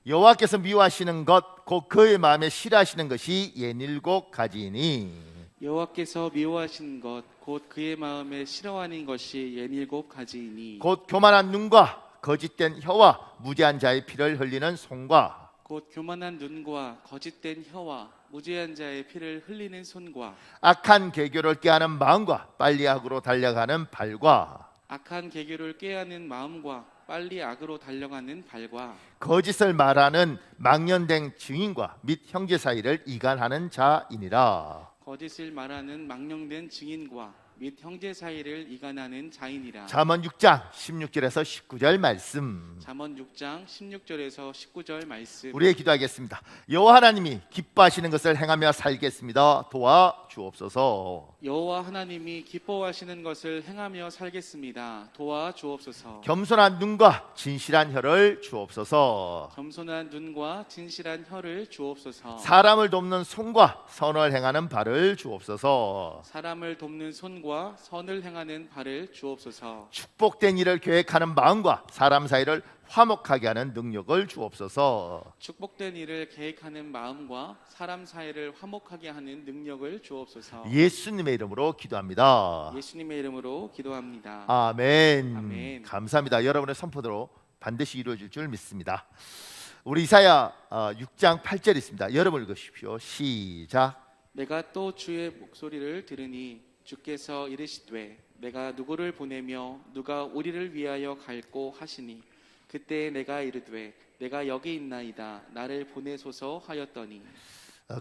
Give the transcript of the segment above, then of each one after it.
여호와께서 미워하시는 것 곧 그의 마음에 싫어하시는 것이 예닐곱 가지이니 여호와께서 미워하시는 것 곧 그의 마음에 싫어하는 것이 예닐곱 가지이니 곧 교만한 눈과 거짓된 혀와 무죄한 자의 피를 흘리는 손과 곧 교만한 눈과 거짓된 혀와 무죄한 자의 피를 흘리는 손과 악한 계교를 깨하는 마음과 빨리 악으로 달려가는 발과 악한 계교를 꾀하는 마음과 빨리 악으로 달려가는 발과 거짓을 말하는 망령된 증인과 및 형제 사이를 이간하는 자이니라. 거짓을 말하는 망령된 증인과 및 형제 사이를 이간하는 자이니라. 잠언 6장 16절에서 19절 말씀. 잠언 6장 16절에서 19절 말씀. 우리의 기도하겠습니다. 여호와 하나님이 기뻐하시는 것을 행하며 살겠습니다. 도와 주옵소서. 여호와 하나님이 기뻐하시는 것을 행하며 살겠습니다. 도와 주옵소서. 겸손한 눈과 진실한 혀를 주옵소서. 겸손한 눈과 진실한 혀를 주옵소서. 사람을 돕는 손과 선을 행하는 발을 주옵소서. 사람을 돕는 손과 선을 행하는 발을 주옵소서. 축복된 일을 계획하는 마음과 사람 사이를 화목하게 하는 능력을 주옵소서. 축복된 일을 계획하는 마음과 사람 사이를 화목하게 하는 능력을 주옵소서. 예수님의 이름으로 기도합니다. 예수님의 이름으로 기도합니다. 아멘. 아멘. 감사합니다. 여러분의 선포대로 반드시 이루어질 줄 믿습니다. 우리 이사야 6장 8절 있습니다. 여러분 읽으십시오. 시작. 내가 또 주의 목소리를 들으니 주께서 이르시되 내가 누구를 보내며 누가 우리를 위하여 갈꼬 하시니 그때 내가 이르되 내가 여기 있나이다 나를 보내소서 하였더니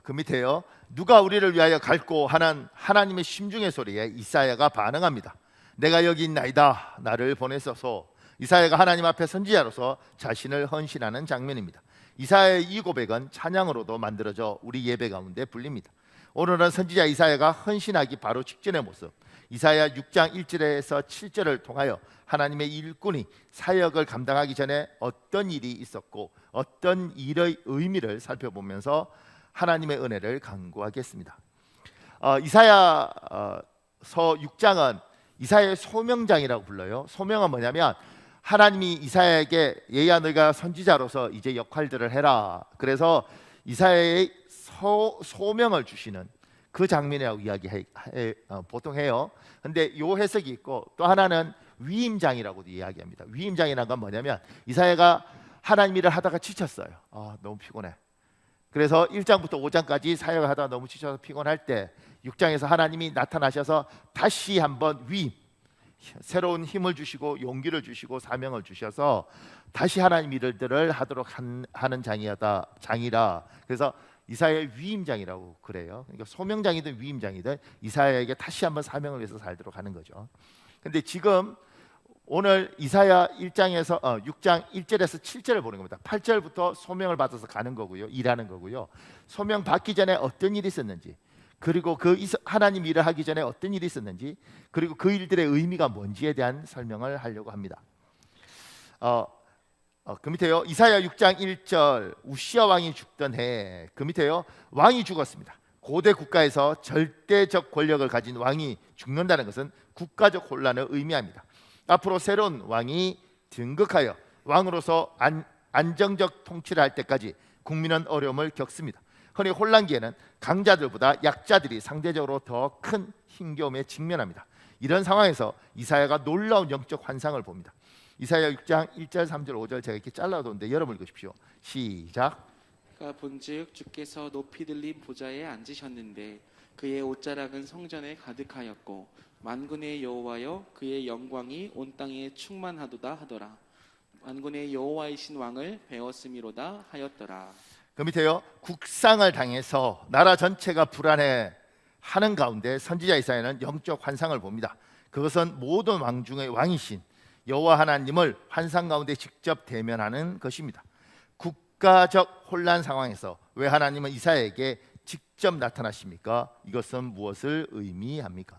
그 밑에요. 누가 우리를 위하여 갈꼬 하는 하나님의 심중의 소리에 이사야가 반응합니다. 내가 여기 있나이다 나를 보내소서. 이사야가 하나님 앞에 선지자로서 자신을 헌신하는 장면입니다. 이사야의 이 고백은 찬양으로도 만들어져 우리 예배 가운데 불립니다. 오늘은 선지자 이사야가 헌신하기 바로 직전의 모습, 이사야 6장 1절에서 7절을 통하여 하나님의 일꾼이 사역을 감당하기 전에 어떤 일이 있었고 어떤 일의 의미를 살펴보면서 하나님의 은혜를 간구하겠습니다. 이사야서 6장은 이사야의 소명장이라고 불러요. 소명은 뭐냐면 하나님이 이사야에게 얘야 너희가 선지자로서 이제 역할들을 해라. 그래서 이사야의 소명을 주시는 그 장면이라고 보통 해요. 근데 요 해석이 있고 또 하나는 위임장이라고도 이야기합니다. 위임장이라는 건 뭐냐면 이사야가 하나님 일을 하다가 지쳤어요. 너무 피곤해. 그래서 1장부터 5장까지 사역을 하다가 너무 지쳐서 피곤할 때 6장에서 하나님이 나타나셔서 다시 한번 위임, 새로운 힘을 주시고 용기를 주시고 사명을 주셔서 다시 하나님 일들을 하도록 하는 장이라. 그래서 이사야의 위임장이라고 그래요. 그러니까 소명장이든 위임장이든 이사야에게 다시 한번 사명을 위해서 살도록 하는 거죠. 근데 지금 오늘 이사야 1장에서 6장 1절에서 7절을 보는 겁니다. 8절부터 소명을 받아서 가는 거고요. 일하는 거고요. 소명 받기 전에 어떤 일이 있었는지, 그리고 그 하나님 일을 하기 전에 어떤 일이 있었는지, 그리고 그 일들의 의미가 뭔지에 대한 설명을 하려고 합니다. 그 밑에요. 이사야 6장 1절 우시야 왕이 죽던 해, 그 밑에요. 왕이 죽었습니다. 고대 국가에서 절대적 권력을 가진 왕이 죽는다는 것은 국가적 혼란을 의미합니다. 앞으로 새로운 왕이 등극하여 왕으로서 안정적 통치를 할 때까지 국민은 어려움을 겪습니다. 흔히 혼란기에는 강자들보다 약자들이 상대적으로 더 큰 힘겨움에 직면합니다. 이런 상황에서 이사야가 놀라운 영적 환상을 봅니다. 이사야 6장 1절, 3절, 5절 제가 이렇게 잘라뒀는데 여러분 읽으십시오. 시작. 그가 본즉 주께서 높이 들린 보좌에 앉으셨는데 그의 옷자락은 성전에 가득하였고 만군의 여호와여 그의 영광이 온 땅에 충만하도다 하더라. 만군의 여호와이신 왕을 배웠음이로다 하였더라. 그 밑에요. 국상을 당해서 나라 전체가 불안해하는 가운데 선지자 이사야는 영적 환상을 봅니다. 그것은 모든 왕 중의 왕이신 여호와 하나님을 환상 가운데 직접 대면하는 것입니다. 국가적 혼란 상황에서 왜 하나님은 이사야에게 직접 나타나십니까? 이것은 무엇을 의미합니까?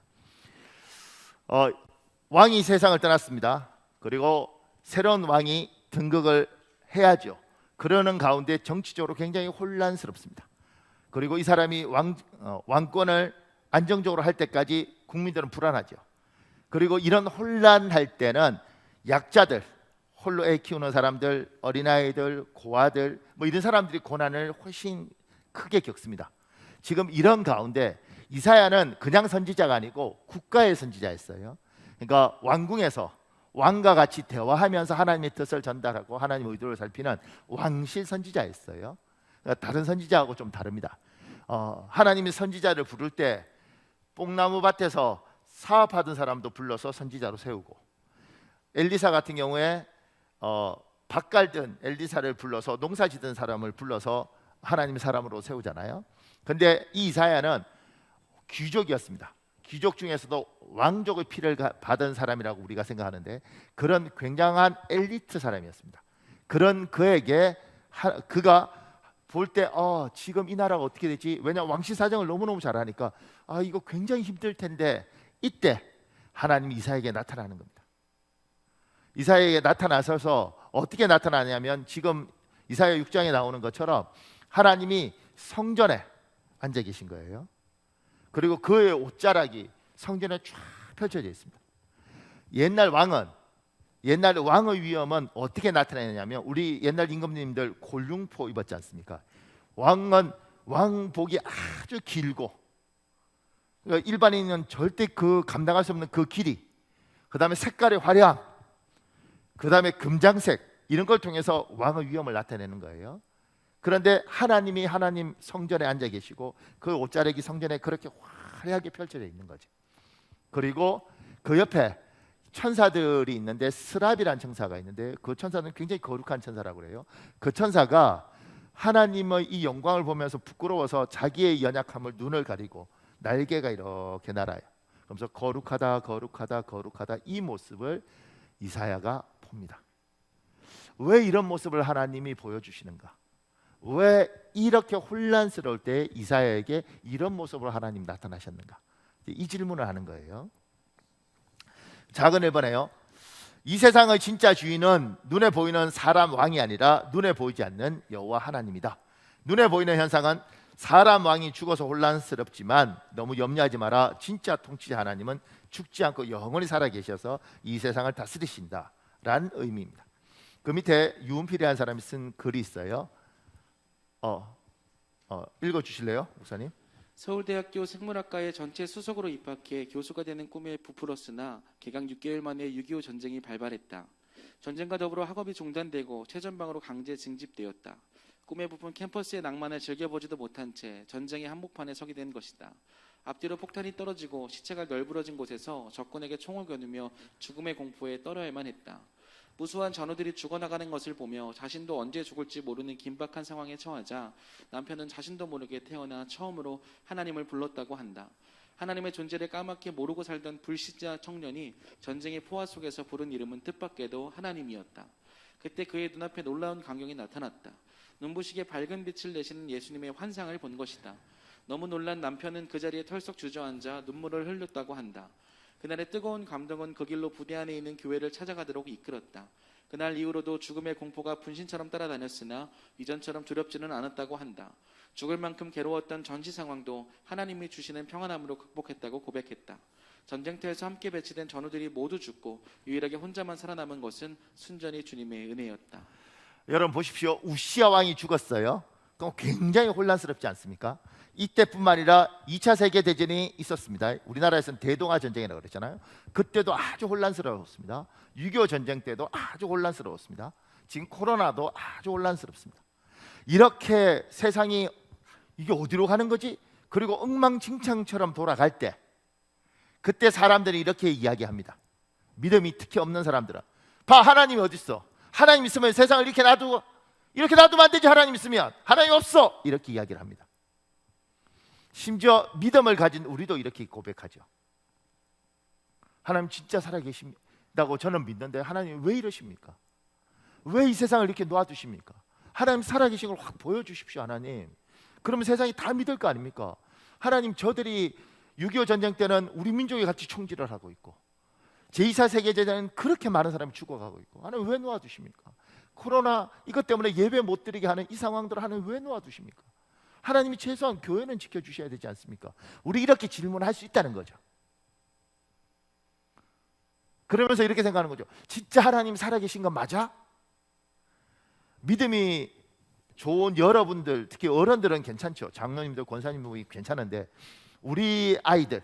왕이 세상을 떠났습니다. 그리고 새로운 왕이 등극을 해야죠. 그러는 가운데 정치적으로 굉장히 혼란스럽습니다. 그리고 이 사람이 왕권을 안정적으로 할 때까지 국민들은 불안하죠. 그리고 이런 혼란할 때는 약자들, 홀로 애 키우는 사람들, 어린아이들, 고아들 뭐 이런 사람들이 고난을 훨씬 크게 겪습니다. 지금 이런 가운데 이사야는 그냥 선지자가 아니고 국가의 선지자였어요. 그러니까 왕궁에서 왕과 같이 대화하면서 하나님의 뜻을 전달하고 하나님의 의도를 살피는 왕실 선지자였어요. 그러니까 다른 선지자하고 좀 다릅니다. 하나님이 선지자를 부를 때 뽕나무 밭에서 사업하던 사람도 불러서 선지자로 세우고, 엘리사 같은 경우에 밭 갈던 엘리사를 불러서 농사짓던 사람을 불러서 하나님의 사람으로 세우잖아요. 근데 이 이사야는 귀족이었습니다. 귀족 중에서도 왕족의 피를 받은 사람이라고 우리가 생각하는데 그런 굉장한 엘리트 사람이었습니다. 그런 그에게 그가 볼 때 지금 이 나라가 어떻게 되지? 왜냐 왕실 사정을 너무너무 잘 아니까 이거 굉장히 힘들 텐데, 이때 하나님이 이사야에게 나타나는 겁니다. 이사야에게 나타나셔서 어떻게 나타나냐면 지금 이사야 6장에 나오는 것처럼 하나님이 성전에 앉아 계신 거예요. 그리고 그의 옷자락이 성전에 쫙 펼쳐져 있습니다. 옛날 왕의 위엄은 어떻게 나타나냐면, 우리 옛날 임금님들 골룡포 입었지 않습니까? 왕은 왕복이 아주 길고, 그러니까 일반인은 절대 그 감당할 수 없는 그 길이, 그 다음에 색깔의 화려함, 그 다음에 금장색, 이런 걸 통해서 왕의 위엄을 나타내는 거예요. 그런데 하나님 성전에 앉아 계시고 그 옷자락이 성전에 그렇게 화려하게 펼쳐져 있는 거죠. 그리고 그 옆에 천사들이 있는데 스랍이라는 천사가 있는데 그 천사는 굉장히 거룩한 천사라고 그래요. 그 천사가 하나님의 이 영광을 보면서 부끄러워서 자기의 연약함을 눈을 가리고 날개가 이렇게 날아요. 그러면서 거룩하다 거룩하다 거룩하다, 이 모습을 이사야가 봅니다. 왜 이런 모습을 하나님이 보여주시는가? 왜 이렇게 혼란스러울 때 이사야에게 이런 모습으로 하나님 나타나셨는가? 이 질문을 하는 거예요. 작은 1번에요. 이 세상의 진짜 주인은 눈에 보이는 사람 왕이 아니라 눈에 보이지 않는 여호와 하나님이다. 눈에 보이는 현상은 사람 왕이 죽어서 혼란스럽지만 너무 염려하지 마라. 진짜 통치자 하나님은 죽지 않고 영원히 살아계셔서 이 세상을 다스리신다 라는 의미입니다. 그 밑에 유은필이라는 사람이 쓴 글이 있어요. 읽어주실래요, 목사님? 서울대학교 생물학과에 전체 수석으로 입학해 교수가 되는 꿈에 부풀었으나 개강 6개월 만에 6.25 전쟁이 발발했다. 전쟁과 더불어 학업이 중단되고 최전방으로 강제 징집되었다. 꿈에 부푼 캠퍼스의 낭만을 즐겨보지도 못한 채 전쟁의 한복판에 서게 된 것이다. 앞뒤로 폭탄이 떨어지고 시체가 널브러진 곳에서 적군에게 총을 겨누며 죽음의 공포에 떨어야만 했다. 무수한 전우들이 죽어나가는 것을 보며 자신도 언제 죽을지 모르는 긴박한 상황에 처하자 남편은 자신도 모르게 태어나 처음으로 하나님을 불렀다고 한다. 하나님의 존재를 까맣게 모르고 살던 불신자 청년이 전쟁의 포화 속에서 부른 이름은 뜻밖에도 하나님이었다. 그때 그의 눈앞에 놀라운 광경이 나타났다. 눈부시게 밝은 빛을 내시는 예수님의 환상을 본 것이다. 너무 놀란 남편은 그 자리에 털썩 주저앉아 눈물을 흘렸다고 한다. 그날의 뜨거운 감동은 그 길로 부대 안에 있는 교회를 찾아가도록 이끌었다. 그날 이후로도 죽음의 공포가 분신처럼 따라다녔으나 이전처럼 두렵지는 않았다고 한다. 죽을 만큼 괴로웠던 전시 상황도 하나님이 주시는 평안함으로 극복했다고 고백했다. 전쟁터에서 함께 배치된 전우들이 모두 죽고 유일하게 혼자만 살아남은 것은 순전히 주님의 은혜였다. 여러분 보십시오. 우시아 왕이 죽었어요. 그럼 굉장히 혼란스럽지 않습니까? 이때뿐만 아니라 2차 세계대전이 있었습니다. 우리나라에서는 대동아 전쟁이라고 그랬잖아요. 그때도 아주 혼란스러웠습니다. 6.25 전쟁 때도 아주 혼란스러웠습니다. 지금 코로나도 아주 혼란스럽습니다. 이렇게 세상이 이게 어디로 가는 거지? 그리고 엉망진창처럼 돌아갈 때, 그때 사람들이 이렇게 이야기합니다. 믿음이 특히 없는 사람들은, 봐, 하나님이 어디 있어? 하나님 있으면 세상을 이렇게 놔두면 안 되지. 하나님 있으면. 하나님 없어, 이렇게 이야기를 합니다. 심지어 믿음을 가진 우리도 이렇게 고백하죠. 하나님 진짜 살아계신다고 저는 믿는데 하나님 왜 이러십니까? 왜 이 세상을 이렇게 놓아두십니까? 하나님 살아계신 걸 확 보여주십시오, 하나님. 그러면 세상이 다 믿을 거 아닙니까? 하나님, 저들이 6.25 전쟁 때는 우리 민족이 같이 총질을 하고 있고 제2차 세계대전은 그렇게 많은 사람이 죽어가고 있고, 하나님 왜 놓아두십니까? 코로나 이것 때문에 예배 못 드리게 하는 이 상황들을 하나님 왜 놓아두십니까? 하나님이 최소한 교회는 지켜주셔야 되지 않습니까? 우리 이렇게 질문할 수 있다는 거죠. 그러면서 이렇게 생각하는 거죠. 진짜 하나님 살아계신 건 맞아? 믿음이 좋은 여러분들, 특히 어른들은 괜찮죠. 장로님들, 권사님들 괜찮은데 우리 아이들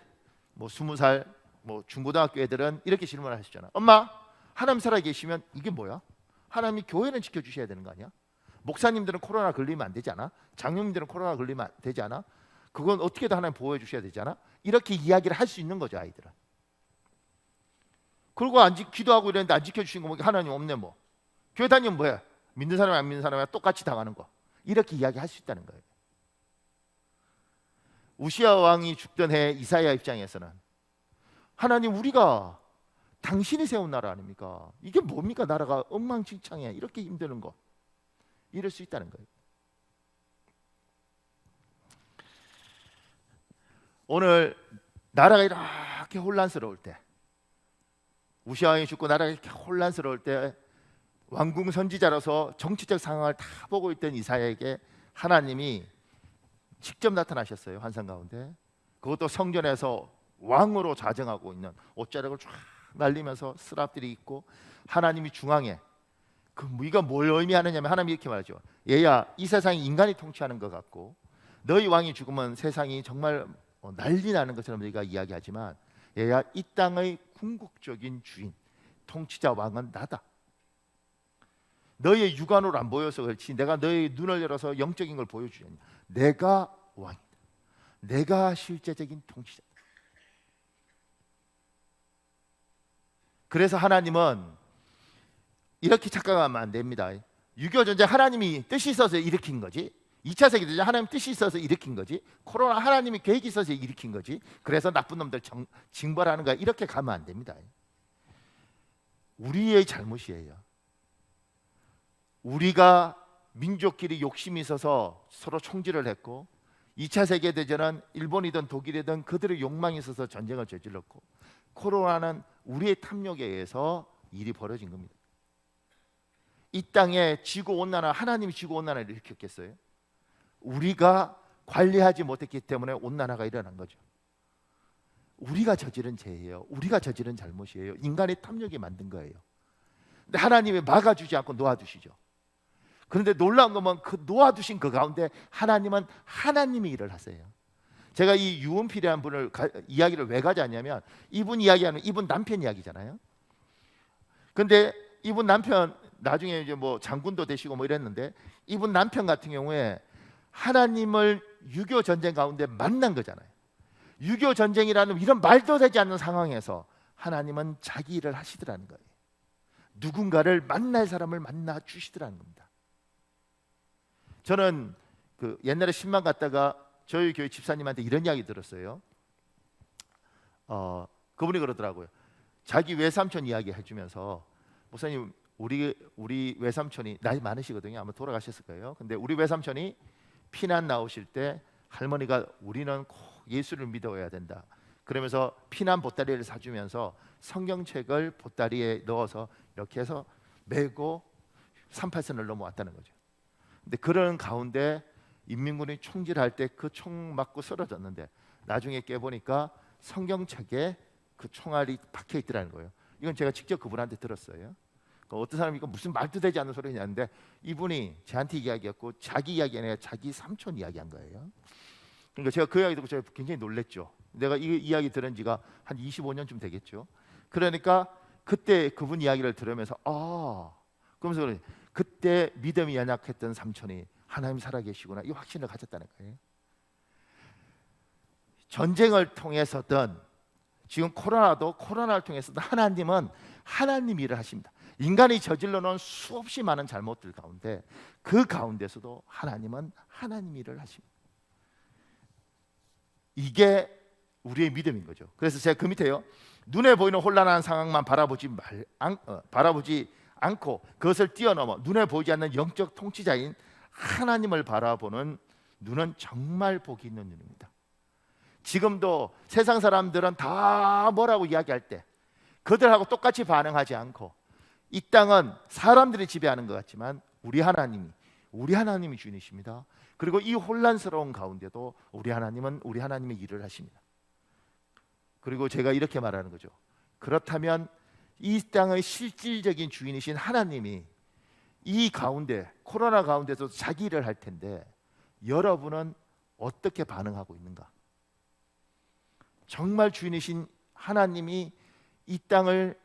뭐 20살 뭐 중고등학교 애들은 이렇게 질문을 하시잖아. 엄마, 하나님 살아계시면 이게 뭐야? 하나님이 교회는 지켜주셔야 되는 거 아니야? 목사님들은 코로나 걸리면 안 되지 않아? 장로님들은 코로나 걸리면 안 되지 않아? 그건 어떻게든 하나님 보호해 주셔야 되지 않아? 이렇게 이야기를 할 수 있는 거죠, 아이들은. 그리고 기도하고 이랬는데 안 지켜주신 거 보니까 하나님 없네 뭐. 교회 다니면 뭐야? 믿는 사람이 안 믿는 사람이 똑같이 당하는 거. 이렇게 이야기할 수 있다는 거예요. 우시아 왕이 죽던 해 이사야 입장에서는 하나님, 우리가 당신이 세운 나라 아닙니까? 이게 뭡니까? 나라가 엉망진창이야. 이렇게 힘드는 거. 이럴 수 있다는 거예요. 오늘 나라가 이렇게 혼란스러울 때, 우시아 왕이 죽고 나라가 이렇게 혼란스러울 때 왕궁 선지자로서 정치적 상황을 다 보고 있던 이사야에게 하나님이 직접 나타나셨어요. 환상 가운데. 그것도 성전에서 왕으로 자정하고 있는 옷자락을 쫙 날리면서 스랍들이 있고 하나님이 중앙에. 이가 뭘 의미하느냐면 하나님이 이렇게 말하죠. 얘야, 이 세상이 인간이 통치하는 것 같고 너희 왕이 죽으면 세상이 정말 난리 나는 것처럼 너희가 이야기하지만 얘야, 이 땅의 궁극적인 주인, 통치자 왕은 나다. 너희의 육안으로 안 보여서 그렇지 내가 너희 눈을 열어서 영적인 걸 보여주겠냐. 내가 왕이다. 내가 실제적인 통치자다. 그래서 하나님은 이렇게 착각하면 안 됩니다. 6.25 전쟁 하나님이 뜻이 있어서 일으킨 거지. 2차 세계대전 하나님 뜻이 있어서 일으킨 거지. 코로나 하나님이 계획이 있어서 일으킨 거지. 그래서 나쁜 놈들 징벌하는 거야. 이렇게 가면 안 됩니다. 우리의 잘못이에요. 우리가 민족끼리 욕심이 있어서 서로 총질을 했고 2차 세계대전은 일본이든 독일이든 그들의 욕망이 있어서 전쟁을 저질렀고 코로나는 우리의 탐욕에 의해서 일이 벌어진 겁니다. 이 땅에 지구온난화, 하나님이 지구온난화를 일으켰겠어요? 우리가 관리하지 못했기 때문에 온난화가 일어난 거죠. 우리가 저지른 죄예요. 우리가 저지른 잘못이에요. 인간의 탐욕이 만든 거예요. 근데 하나님이 막아주지 않고 놓아두시죠. 그런데 놀라운 건 그 놓아두신 그 가운데 하나님은 하나님이 일을 하세요. 제가 이 유은필이라는 분을 이야기를 왜 가져왔냐면 이분 이야기하는 이분 남편 이야기잖아요. 근데 이분 남편 나중에 이제 뭐 장군도 되시고 뭐 이랬는데 이분 남편 같은 경우에 하나님을 6.25 전쟁 가운데 만난 거잖아요. 6.25 전쟁이라는 이런 말도 되지 않는 상황에서 하나님은 자기 일을 하시더라는 거예요. 누군가를 만날 사람을 만나 주시더라는 겁니다. 저는 그 옛날에 신방 갔다가 저희 교회 집사님한테 이런 이야기 들었어요. 그분이 그러더라고요. 자기 외삼촌 이야기 해주면서 목사님, 우리 외삼촌이 나이 많으시거든요. 아마 돌아가셨을 거예요. 근데 우리 외삼촌이 피난 나오실 때 할머니가 우리는 꼭 예수를 믿어야 된다. 그러면서 피난 보따리를 사주면서 성경책을 보따리에 넣어서 이렇게 해서 메고 38선을 넘어왔다는 거죠. 근데 그런 가운데 인민군이 총질할 때 그 총 맞고 쓰러졌는데 나중에 깨보니까 성경책에 그 총알이 박혀 있더라는 거예요. 이건 제가 직접 그분한테 들었어요. 어떤 사람이 이거 무슨 말도 되지 않는 소리냐는데 이분이 저한테 이야기했고 자기 이야기 아니라 자기 삼촌 이야기한 거예요. 그러니까 제가 그 이야기 듣고 제가 굉장히 놀랬죠. 내가 이 이야기 들은 지가 한 25년쯤 되겠죠. 그러니까 그때 그분 이야기를 들으면서 그러면서 그때 믿음이 연약했던 삼촌이 하나님 살아계시구나 이 확신을 가졌다는 거예요. 전쟁을 통해서든 지금 코로나를 통해서든 하나님은 하나님 일을 하십니다. 인간이 저질러 놓은 수없이 많은 잘못들 가운데 그 가운데서도 하나님은 하나님 일을 하십니다. 이게 우리의 믿음인 거죠. 그래서 제가 그 밑에요. 눈에 보이는 혼란한 상황만 바라보지 않고 그것을 뛰어넘어 눈에 보이지 않는 영적 통치자인 하나님을 바라보는 눈은 정말 복이 있는 눈입니다. 지금도 세상 사람들은 다 뭐라고 이야기할 때 그들하고 똑같이 반응하지 않고 이 땅은 사람들이 지배하는 것 같지만 우리 하나님이 주인이십니다. 그리고 이 혼란스러운 가운데도 우리 하나님의 일을 하십니다. 그리고 제가 이렇게 말하는 거죠. 그렇다면 이 땅의 실질적인 주인이신 하나님이 이 가운데 코로나 가운데서 자기 일을 할 텐데 여러분은 어떻게 반응하고 있는가? 정말 주인이신 하나님이 이 땅을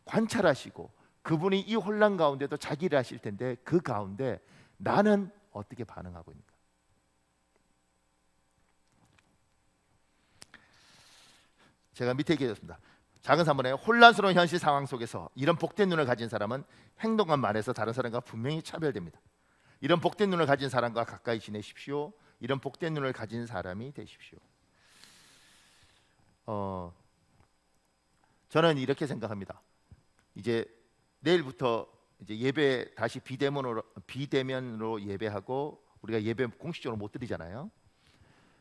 관찰하시고 그분이 이 혼란 가운데도 자기 일을 하실 텐데 그 가운데 나는 어떻게 반응하고 있는가? 제가 밑에 얘기했습니다. 작은 3번에 혼란스러운 현실 상황 속에서 이런 복된 눈을 가진 사람은 행동과 말에서 다른 사람과 분명히 차별됩니다. 이런 복된 눈을 가진 사람과 가까이 지내십시오. 이런 복된 눈을 가진 사람이 되십시오. 저는 이렇게 생각합니다. 이제 내일부터 이제 예배 다시 비대면으로 예배하고 우리가 예배 공식적으로 못 드리잖아요.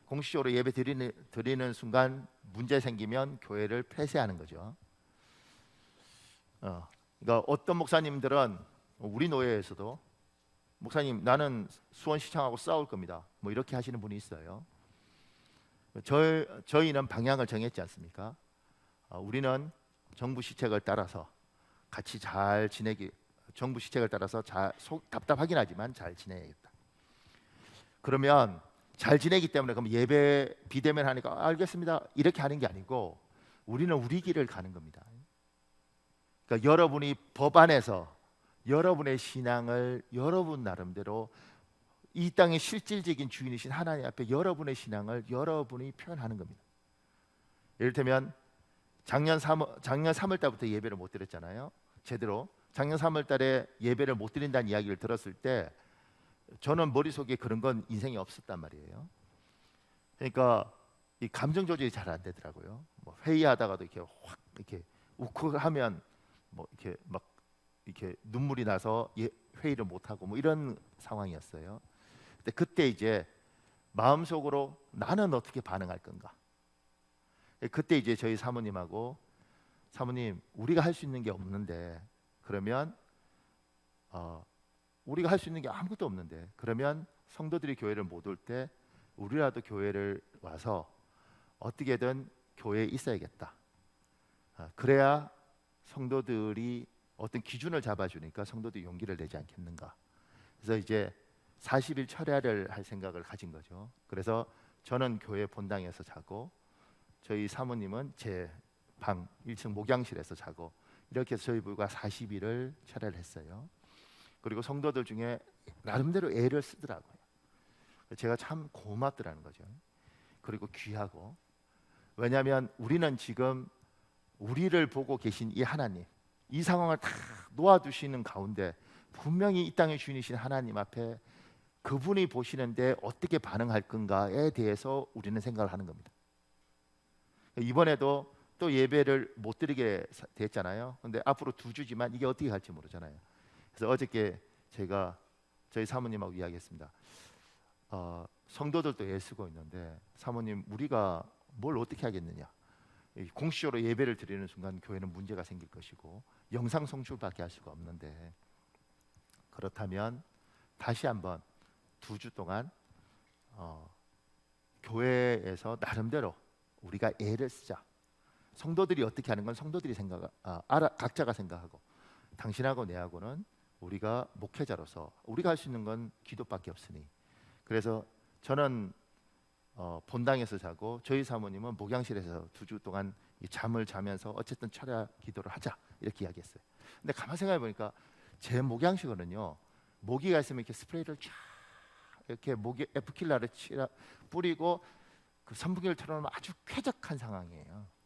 공식적으로 예배 드리는 순간 문제 생기면 교회를 폐쇄하는 거죠. 그러니까 어떤 목사님들은 우리 노예에서도 목사님 나는 수원시청하고 싸울 겁니다. 뭐 이렇게 하시는 분이 있어요. 저희는 방향을 정했지 않습니까? 우리는 정부 시책을 따라서 같이 잘 지내기, 정부 시책을 따라서 답답하긴 하지만 잘 지내야겠다. 그러면 잘 지내기 때문에 그럼 예배 비대면 하니까 알겠습니다 이렇게 하는 게 아니고 우리는 우리 길을 가는 겁니다. 그러니까 여러분이 법안에서 여러분의 신앙을 여러분 나름대로 이 땅의 실질적인 주인이신 하나님 앞에 여러분의 신앙을 여러분이 표현하는 겁니다. 이를테면 작년 3월 달부터 예배를 못 드렸잖아요. 제대로 작년 3월 달에 예배를 못 드린다는 이야기를 들었을 때 저는 머릿속에 그런 건 인생에 없었단 말이에요. 그러니까 이 감정 조절이 잘 안 되더라고요. 뭐 회의하다가도 이렇게 확 이렇게 우쭐하면 뭐 이렇게 막 이렇게 눈물이 나서 회의를 못 하고 뭐 이런 상황이었어요. 근데 그때 이제 마음속으로 나는 어떻게 반응할 건가? 그때 이제 저희 사모님하고 사모님 우리가 할 수 있는 게 없는데 그러면 우리가 할 수 있는 게 아무것도 없는데 그러면 성도들이 교회를 못 올 때 우리라도 교회를 와서 어떻게든 교회에 있어야겠다. 그래야 성도들이 어떤 기준을 잡아주니까 성도들이 용기를 내지 않겠는가. 그래서 이제 40일 철야를 할 생각을 가진 거죠. 그래서 저는 교회 본당에서 자고 저희 사모님은 제 방 1층 목양실에서 자고 이렇게 해서 저희 부부가 40일을 철야를 했어요. 그리고 성도들 중에 나름대로 애를 쓰더라고요. 제가 참 고맙더라는 거죠. 그리고 귀하고 왜냐하면 우리는 지금 우리를 보고 계신 이 하나님 이 상황을 다 놓아두시는 가운데 분명히 이 땅의 주인이신 하나님 앞에 그분이 보시는데 어떻게 반응할 건가에 대해서 우리는 생각을 하는 겁니다. 이번에도 또 예배를 못 드리게 됐잖아요. 근데 앞으로 2주지만 이게 어떻게 갈지 모르잖아요. 그래서 어저께 제가 저희 사모님하고 이야기했습니다. 성도들도 애쓰고 있는데 사모님 우리가 뭘 어떻게 하겠느냐. 공식적으로 예배를 드리는 순간 교회는 문제가 생길 것이고 영상 송출밖에 할 수가 없는데 그렇다면 다시 한번 2주 동안 교회에서 나름대로 우리가 애를 쓰자. 성도들이 어떻게 하는 건 성도들이 각자가 생각하고 당신하고 내하고는 우리가 목회자로서 우리가 할 수 있는 건 기도밖에 없으니 그래서 저는 본당에서 자고 저희 사모님은 목양실에서 2주 동안 이 잠을 자면서 어쨌든 철야 기도를 하자 이렇게 이야기했어요. 근데 가만 생각해 보니까 제 목양식은요 모기가 있으면 이렇게 스프레이를 쫙 이렇게 모기 에프킬라를 뿌리고 그 선풍기를 틀어놓으면 아주 쾌적한 상황이에요.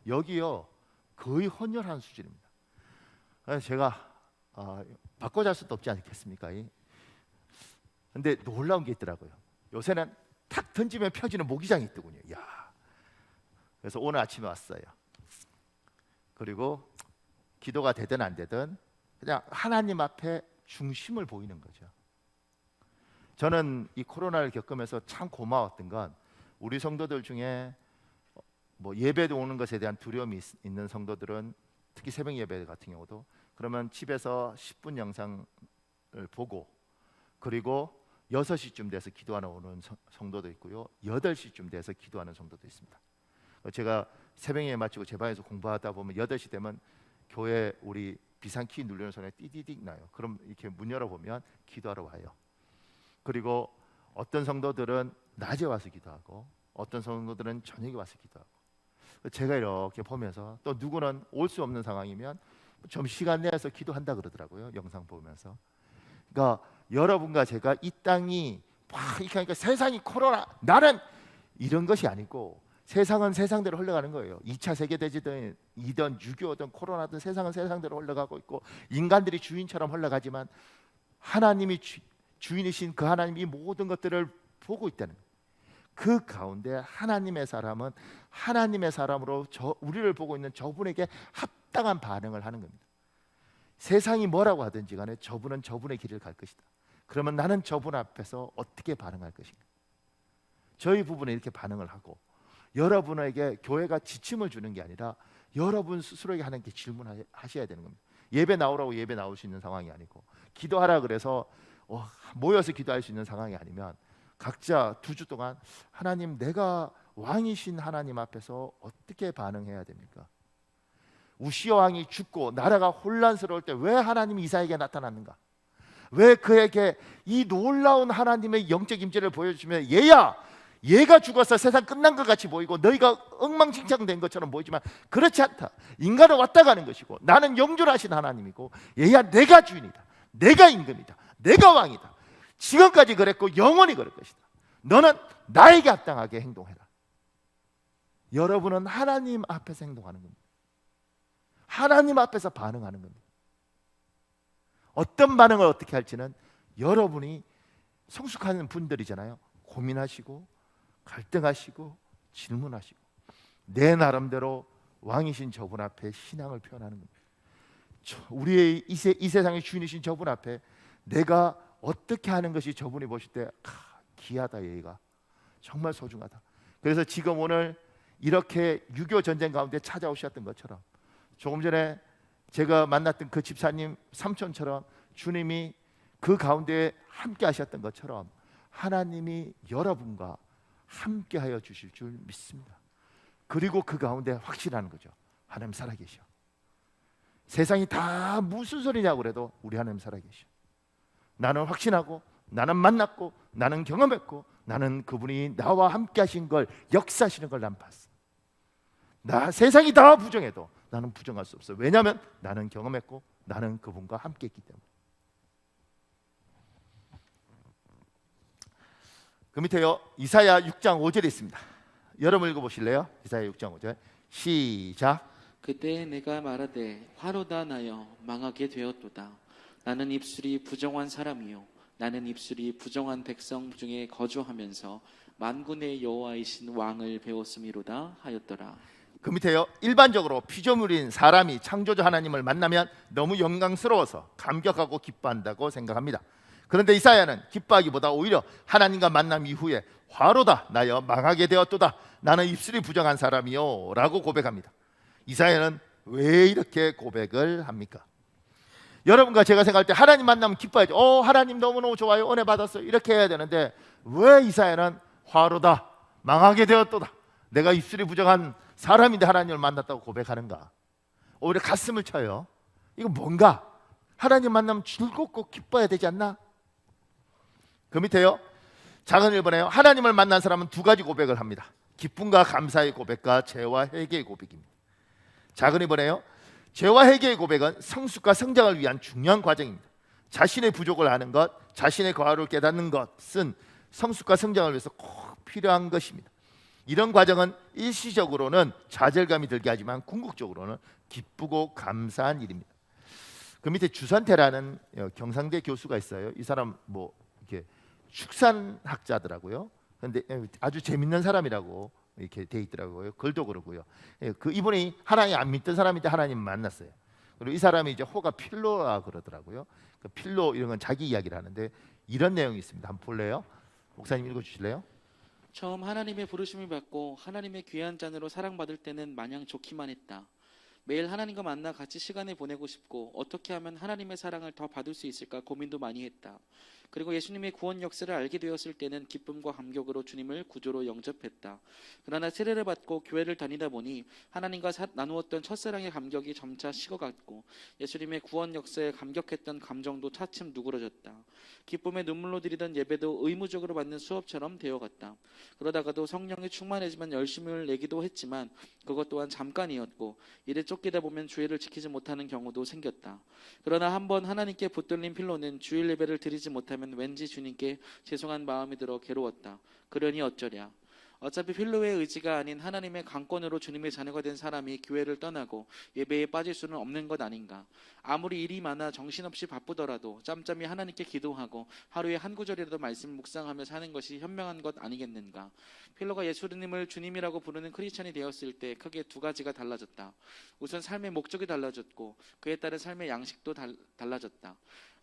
여기요 거의 헌혈한 수준입니다. 그래서 제가 바꿔 잘 수도 없지 않겠습니까? 근데 놀라운 게 있더라고요. 요새는 탁 던지면 펴지는 모기장이 있더군요. 야. 그래서 오늘 아침에 왔어요. 그리고 기도가 되든 안 되든 그냥 하나님 앞에 중심을 보이는 거죠. 저는 이 코로나를 겪으면서 참 고마웠던 건 우리 성도들 중에 뭐 예배도 오는 것에 대한 두려움이 있는 성도들은 특히 새벽 예배 같은 경우도 그러면 집에서 10분 영상을 보고 그리고 6시쯤 돼서 기도하러 오는 성도도 있고요. 8시쯤 돼서 기도하는 성도도 있습니다. 제가 새벽 예배 마치고 제 방에서 공부하다 보면 8시 되면 교회 우리 비상키 누르는 소리가 띠디딕 나요. 그럼 이렇게 문 열어보면 기도하러 와요. 그리고 어떤 성도들은 낮에 와서 기도하고 어떤 성도들은 저녁에 와서 기도하고, 제가 이렇게 보면서 또 누구는 올 수 없는 상황이면 좀 시간 내서 기도한다 그러더라고요. 영상 보면서. 그러니까 여러분과 제가 이 땅이 막 이렇게 하니까 세상이 코로나 나는 이런 것이 아니고 세상은 세상대로 흘러가는 거예요. 2차 세계대전이든 6.25든 코로나든 세상은 세상대로 흘러가고 있고 인간들이 주인처럼 흘러가지만 하나님이 주인이신 그 하나님이 모든 것들을 보고 있다는 거예요. 그 가운데 하나님의 사람은 하나님의 사람으로 우리를 보고 있는 저분에게 합당한 반응을 하는 겁니다. 세상이 뭐라고 하든지 간에 저분은 저분의 길을 갈 것이다. 그러면 나는 저분 앞에서 어떻게 반응할 것인가? 저희 부분은 이렇게 반응을 하고, 여러분에게 교회가 지침을 주는 게 아니라 여러분 스스로에게 하나님께 질문하셔야 되는 겁니다. 예배 나오라고 예배 나올 수 있는 상황이 아니고, 기도하라 그래서 모여서 기도할 수 있는 상황이 아니면 각자 2주 동안 하나님, 내가 왕이신 하나님 앞에서 어떻게 반응해야 됩니까? 우시아 왕이 죽고 나라가 혼란스러울 때 왜 하나님이 이사야에게 나타났는가? 왜 그에게 이 놀라운 하나님의 영적 임재를 보여주시면 얘가 죽어서 세상 끝난 것 같이 보이고 너희가 엉망진창된 것처럼 보이지만 그렇지 않다. 인간은 왔다 가는 것이고 나는 영존하신 하나님이고 얘야, 내가 주인이다. 내가 임금이다. 내가 왕이다. 지금까지 그랬고 영원히 그럴 것이다. 너는 나에게 합당하게 행동해라. 여러분은 하나님 앞에서 행동하는 겁니다. 하나님 앞에서 반응하는 겁니다. 어떤 반응을 어떻게 할지는 여러분이 성숙하는 분들이잖아요. 고민하시고 갈등하시고 질문하시고 내 나름대로 왕이신 저분 앞에 신앙을 표현하는 겁니다. 우리의 이 세상의 주인이신 저분 앞에 내가 어떻게 하는 것이 저분이 보실 때 귀하다, 얘가 정말 소중하다. 그래서 지금 오늘 이렇게 6.25 전쟁 가운데 찾아오셨던 것처럼, 조금 전에 제가 만났던 그 집사님 삼촌처럼 주님이 그 가운데 함께 하셨던 것처럼 하나님이 여러분과 함께 하여 주실 줄 믿습니다. 그리고 그 가운데 확신하는 거죠. 하나님 살아계셔. 세상이 다 무슨 소리냐고 그래도 우리 하나님 살아계셔. 나는 확신하고, 나는 만났고, 나는 경험했고, 나는 그분이 나와 함께 하신 걸, 역사하시는 걸 난 봤어. 세상이 다 부정해도 나는 부정할 수 없어. 왜냐하면 나는 경험했고 나는 그분과 함께 했기 때문에. 그 밑에요, 이사야 6장 5절에 있습니다. 여러분 읽어보실래요? 이사야 6장 5절 시작. 그때 내가 말하되 화로다 나여 망하게 되었도다. 나는 입술이 부정한 사람이요 나는 입술이 부정한 백성 중에 거주하면서 만군의 여호와이신 왕을 배웠음이로다 하였더라. 그 밑에요, 일반적으로 피조물인 사람이 창조주 하나님을 만나면 너무 영광스러워서 감격하고 기뻐한다고 생각합니다. 그런데 이사야는 기뻐하기보다 오히려 하나님과 만남 이후에 화로다 나여 망하게 되었도다. 나는 입술이 부정한 사람이요 라고 고백합니다. 이사야는 왜 이렇게 고백을 합니까? 여러분과 제가 생각할 때 하나님 만나면 기뻐야죠. 하나님 너무너무 좋아요, 은혜 받았어요, 이렇게 해야 되는데 왜 이사야는 화로다 망하게 되었도다, 내가 입술이 부정한 사람인데 하나님을 만났다고 고백하는가? 오히려 가슴을 쳐요. 이거 뭔가 하나님 만나면 즐겁고 기뻐야 되지 않나? 그 밑에요, 작은 1번에요, 하나님을 만난 사람은 2가지 고백을 합니다. 기쁨과 감사의 고백과 죄와 회개의 고백입니다. 작은 2번에요, 죄와 회개의 고백은 성숙과 성장을 위한 중요한 과정입니다. 자신의 부족을 아는 것, 자신의 과오를 깨닫는 것은 성숙과 성장을 위해서 꼭 필요한 것입니다. 이런 과정은 일시적으로는 좌절감이 들게 하지만 궁극적으로는 기쁘고 감사한 일입니다. 그 밑에 주선태라는 경상대 교수가 있어요. 이 사람 이렇게 축산학자더라고요. 그런데 아주 재밌는 사람이라고 이렇게 돼 있더라고요. 글도 그러고요. 이분이 하나님 안 믿던 사람인데 하나님 만났어요. 그리고 이 사람이 이제 호가 필로라 그러더라고요. 그 필로 이런 건 자기 이야기를 하는데 이런 내용이 있습니다. 한번 볼래요? 목사님 읽어주실래요? 처음 하나님의 부르심을 받고 하나님의 귀한 잔으로 사랑받을 때는 마냥 좋기만 했다. 매일 하나님과 만나 같이 시간을 보내고 싶고 어떻게 하면 하나님의 사랑을 더 받을 수 있을까 고민도 많이 했다. 그리고 예수님의 구원 역사를 알게 되었을 때는 기쁨과 감격으로 주님을 구주로 영접했다. 그러나 세례를 받고 교회를 다니다 보니 하나님과 나누었던 첫사랑의 감격이 점차 식어갔고 예수님의 구원 역사에 감격했던 감정도 차츰 누그러졌다. 기쁨의 눈물로 드리던 예배도 의무적으로 받는 수업처럼 되어갔다. 그러다가도 성령이 충만해지만 열심을 내기도 했지만 그것 또한 잠깐이었고 일에 쫓기다 보면 주일을 지키지 못하는 경우도 생겼다. 그러나 한번 하나님께 붙들린 필로는 주일 예배를 드리지 못하면 왠지 주님께 죄송한 마음이 들어 괴로웠다. 그러니 어쩌랴. 어차피 필로의 의지가 아닌 하나님의 강권으로 주님의 자녀가 된 사람이 교회를 떠나고 예배에 빠질 수는 없는 것 아닌가. 아무리 일이 많아 정신없이 바쁘더라도 짬짬이 하나님께 기도하고 하루에 한 구절이라도 말씀을 묵상하며 사는 것이 현명한 것 아니겠는가. 필로가 예수님을 주님이라고 부르는 크리스천이 되었을 때 크게 두 가지가 달라졌다. 우선 삶의 목적이 달라졌고 그에 따른 삶의 양식도 달라졌다.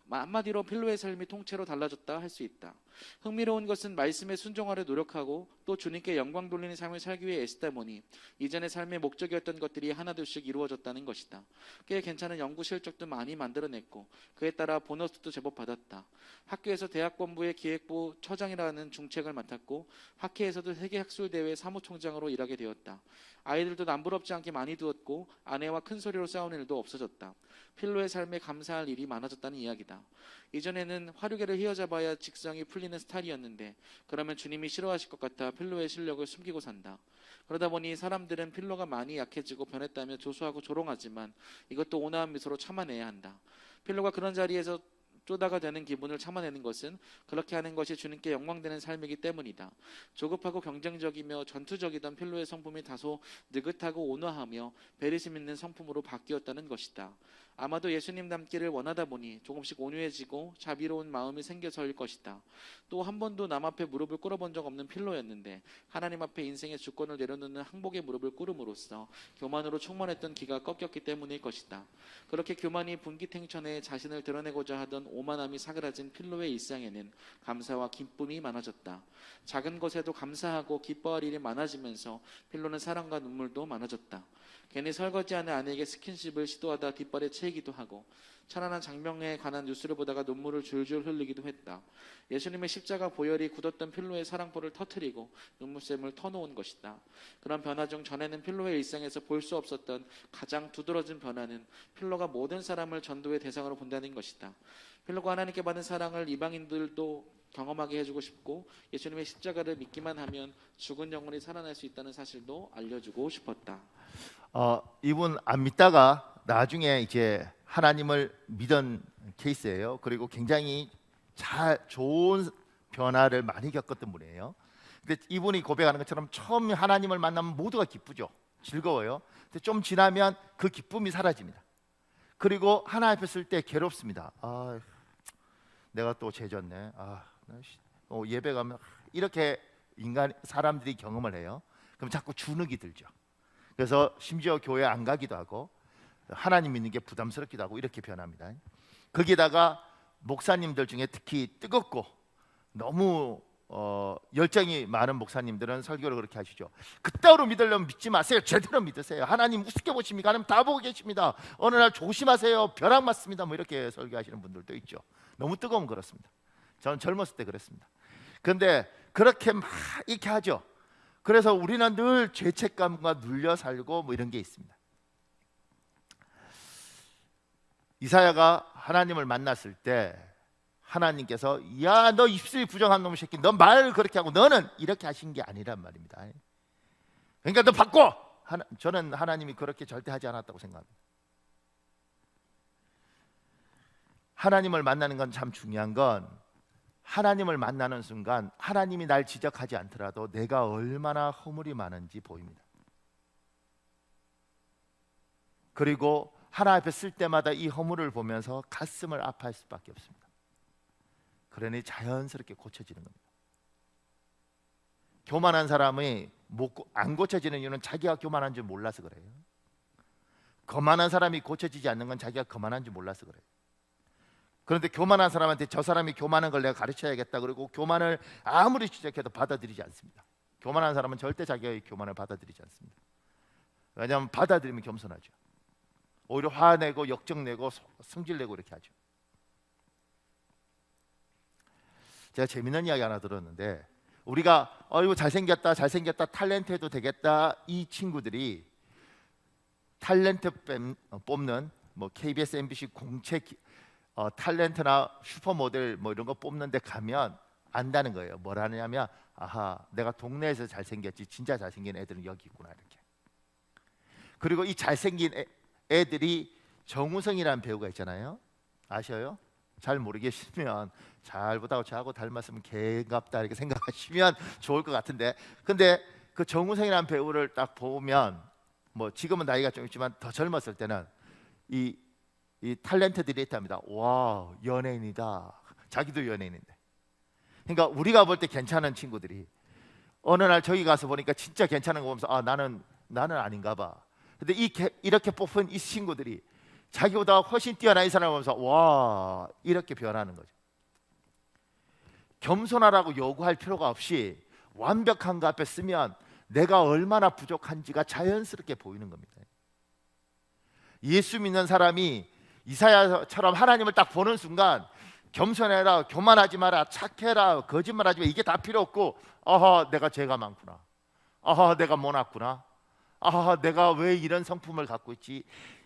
한마디로 필로의 삶이 통째로 달라졌다 할 수 있다. 흥미로운 것은 말씀에 순종하려 노력하고 또 주님께 영광 돌리는 삶을 살기 위해 애쓰다 보니 이전의 삶의 목적이었던 것들이 하나둘씩 이루어졌다는 것이다. 꽤 괜찮은 연구 실적도 많이 만들어냈고 그에 따라 보너스도 제법 받았다. 학교에서 대학본부의 기획부 처장이라는 중책을 맡았고 학회에서도 세계학술대회 사무총장으로 일하게 되었다. 아이들도 남부럽지 않게 많이 두었고 아내와 큰 소리로 싸우는 일도 없어졌다. 필로의 삶에 감사할 일이 많아졌다는 이야기다. 이전에는 화류계를 휘어잡아야 직성이 풀리는 스타일이었는데 그러면 주님이 싫어하실 것 같아 필로의 실력을 숨기고 산다. 그러다 보니 사람들은 필로가 많이 약해지고 변했다며 조소하고 조롱하지만 이것도 온화한 미소로 참아내야 한다. 필로가 그런 자리에서 쪼다가 되는 기분을 참아내는 것은 그렇게 하는 것이 주님께 영광되는 삶이기 때문이다. 조급하고 경쟁적이며 전투적이던 필로의 성품이 다소 느긋하고 온화하며 배려심 있는 성품으로 바뀌었다는 것이다. 아마도 예수님 닮기를 원하다 보니 조금씩 온유해지고 자비로운 마음이 생겨서일 것이다. 또 한 번도 남 앞에 무릎을 꿇어본 적 없는 필로였는데 하나님 앞에 인생의 주권을 내려놓는 항복의 무릎을 꿇음으로써 교만으로 충만했던 기가 꺾였기 때문일 것이다. 그렇게 교만이 분기탱천에 자신을 드러내고자 하던 오만함이 사그라진 필로의 일상에는 감사와 기쁨이 많아졌다. 작은 것에도 감사하고 기뻐할 일이 많아지면서 필로는 사랑과 눈물도 많아졌다. 괜히 설거지하는 아내에게 스킨십을 시도하다 뒷발에 채이기도 하고 천안한 장명에 관한 뉴스를 보다가 눈물을 줄줄 흘리기도 했다. 예수님의 십자가 보혈이 굳었던 필로의 사랑포를 터뜨리고 눈물샘을 터놓은 것이다. 그런 변화 중 전에는 필로의 일상에서 볼 수 없었던 가장 두드러진 변화는 필로가 모든 사람을 전도의 대상으로 본다는 것이다. 필로가 하나님께 받은 사랑을 이방인들도 경험하게 해주고 싶고 예수님의 십자가를 믿기만 하면 죽은 영혼이 살아날 수 있다는 사실도 알려주고 싶었다. 이분 안 믿다가 나중에 이제 하나님을 믿은 케이스예요. 그리고 굉장히 좋은 변화를 많이 겪었던 분이에요. 근데 이분이 고백하는 것처럼 처음 하나님을 만나면 모두가 기쁘죠. 즐거워요. 근데 좀 지나면 그 기쁨이 사라집니다. 그리고 하나님 앞에 쓸 때 괴롭습니다. 내가 또 죄졌네. 예배 가면 이렇게 사람들이 경험을 해요. 그럼 자꾸 주눅이 들죠. 그래서 심지어 교회 안 가기도 하고 하나님 믿는 게 부담스럽기도 하고 이렇게 변합니다. 거기다가 목사님들 중에 특히 뜨겁고 너무 열정이 많은 목사님들은 설교를 그렇게 하시죠. 그따위로 믿으려면 믿지 마세요. 제대로 믿으세요. 하나님 우습게 보십니까? 하나님 다 보고 계십니다. 어느 날 조심하세요. 벼락 맞습니다. 뭐 이렇게 설교하시는 분들도 있죠. 너무 뜨거우면 그렇습니다. 저는 젊었을 때 그랬습니다. 그런데 그렇게 막 이렇게 하죠. 그래서 우리는 늘 죄책감과 눌려 살고 뭐 이런 게 있습니다. 이사야가 하나님을 만났을 때 하나님께서 야, 너 입술이 부정한 놈의 새끼, 너 말 그렇게 하고 너는 이렇게 하신 게 아니란 말입니다. 그러니까 너 바꿔. 저는 하나님이 그렇게 절대 하지 않았다고 생각합니다. 하나님을 만나는 건 참 중요한 건 하나님을 만나는 순간 하나님이 날 지적하지 않더라도 내가 얼마나 허물이 많은지 보입니다. 그리고 하나님 앞에 쓸 때마다 이 허물을 보면서 가슴을 아파할 수밖에 없습니다. 그러니 자연스럽게 고쳐지는 겁니다. 교만한 사람이 안 고쳐지는 이유는 자기가 교만한 줄 몰라서 그래요. 거만한 사람이 고쳐지지 않는 건 자기가 거만한 줄 몰라서 그래요. 그런데 교만한 사람한테 저 사람이 교만한 걸 내가 가르쳐야겠다 그리고 교만을 아무리 지적해도 받아들이지 않습니다. 교만한 사람은 절대 자기의 교만을 받아들이지 않습니다. 왜냐하면 받아들이면 겸손하죠. 오히려 화내고 역정내고 성질내고 이렇게 하죠. 제가 재밌는 이야기 하나 들었는데, 우리가 이거 잘생겼다 탤런트 해도 되겠다, 이 친구들이 탤런트 뽑는 뭐 KBS, MBC 공채 탤런트나 슈퍼모델 뭐 이런 거 뽑는 데 가면 안다는 거예요. 뭐라냐면, 아하, 내가 동네에서 잘생겼지 진짜 잘생긴 애들은 여기 있구나, 이렇게. 그리고 이 잘생긴 애들이 정우성이라는 배우가 있잖아요. 아셔요? 잘 모르겠으면 잘 보다가 저하고 닮았으면 개갑다 이렇게 생각하시면 좋을 것 같은데, 근데 그 정우성이라는 배우를 딱 보면, 뭐 지금은 나이가 좀 있지만 더 젊었을 때는 이 탤런트들이 있답니다. 와, 연예인이다. 자기도 연예인인데. 그러니까 우리가 볼 때 괜찮은 친구들이 어느 날 저기 가서 보니까 진짜 괜찮은 거 보면서, 아, 나는 아닌가 봐. 근데 이렇게 뽑힌 이 친구들이 자기보다 훨씬 뛰어난 이 사람을 보면서 와, 이렇게 변하는 거죠. 겸손하라고 요구할 필요가 없이 완벽한 거 앞에 쓰면 내가 얼마나 부족한지가 자연스럽게 보이는 겁니다. 예수 믿는 사람이 이사야처럼 하나님을 딱 보는 순간, 겸손해라, 교만하지 마라, 착해라, 거짓말하지 마, 이게 다 필요 없고, 아하, 내가 죄가 많구나, 아하, 내가 못났구나, 아하, 내가 왜 이런 성품을 갖고 있지,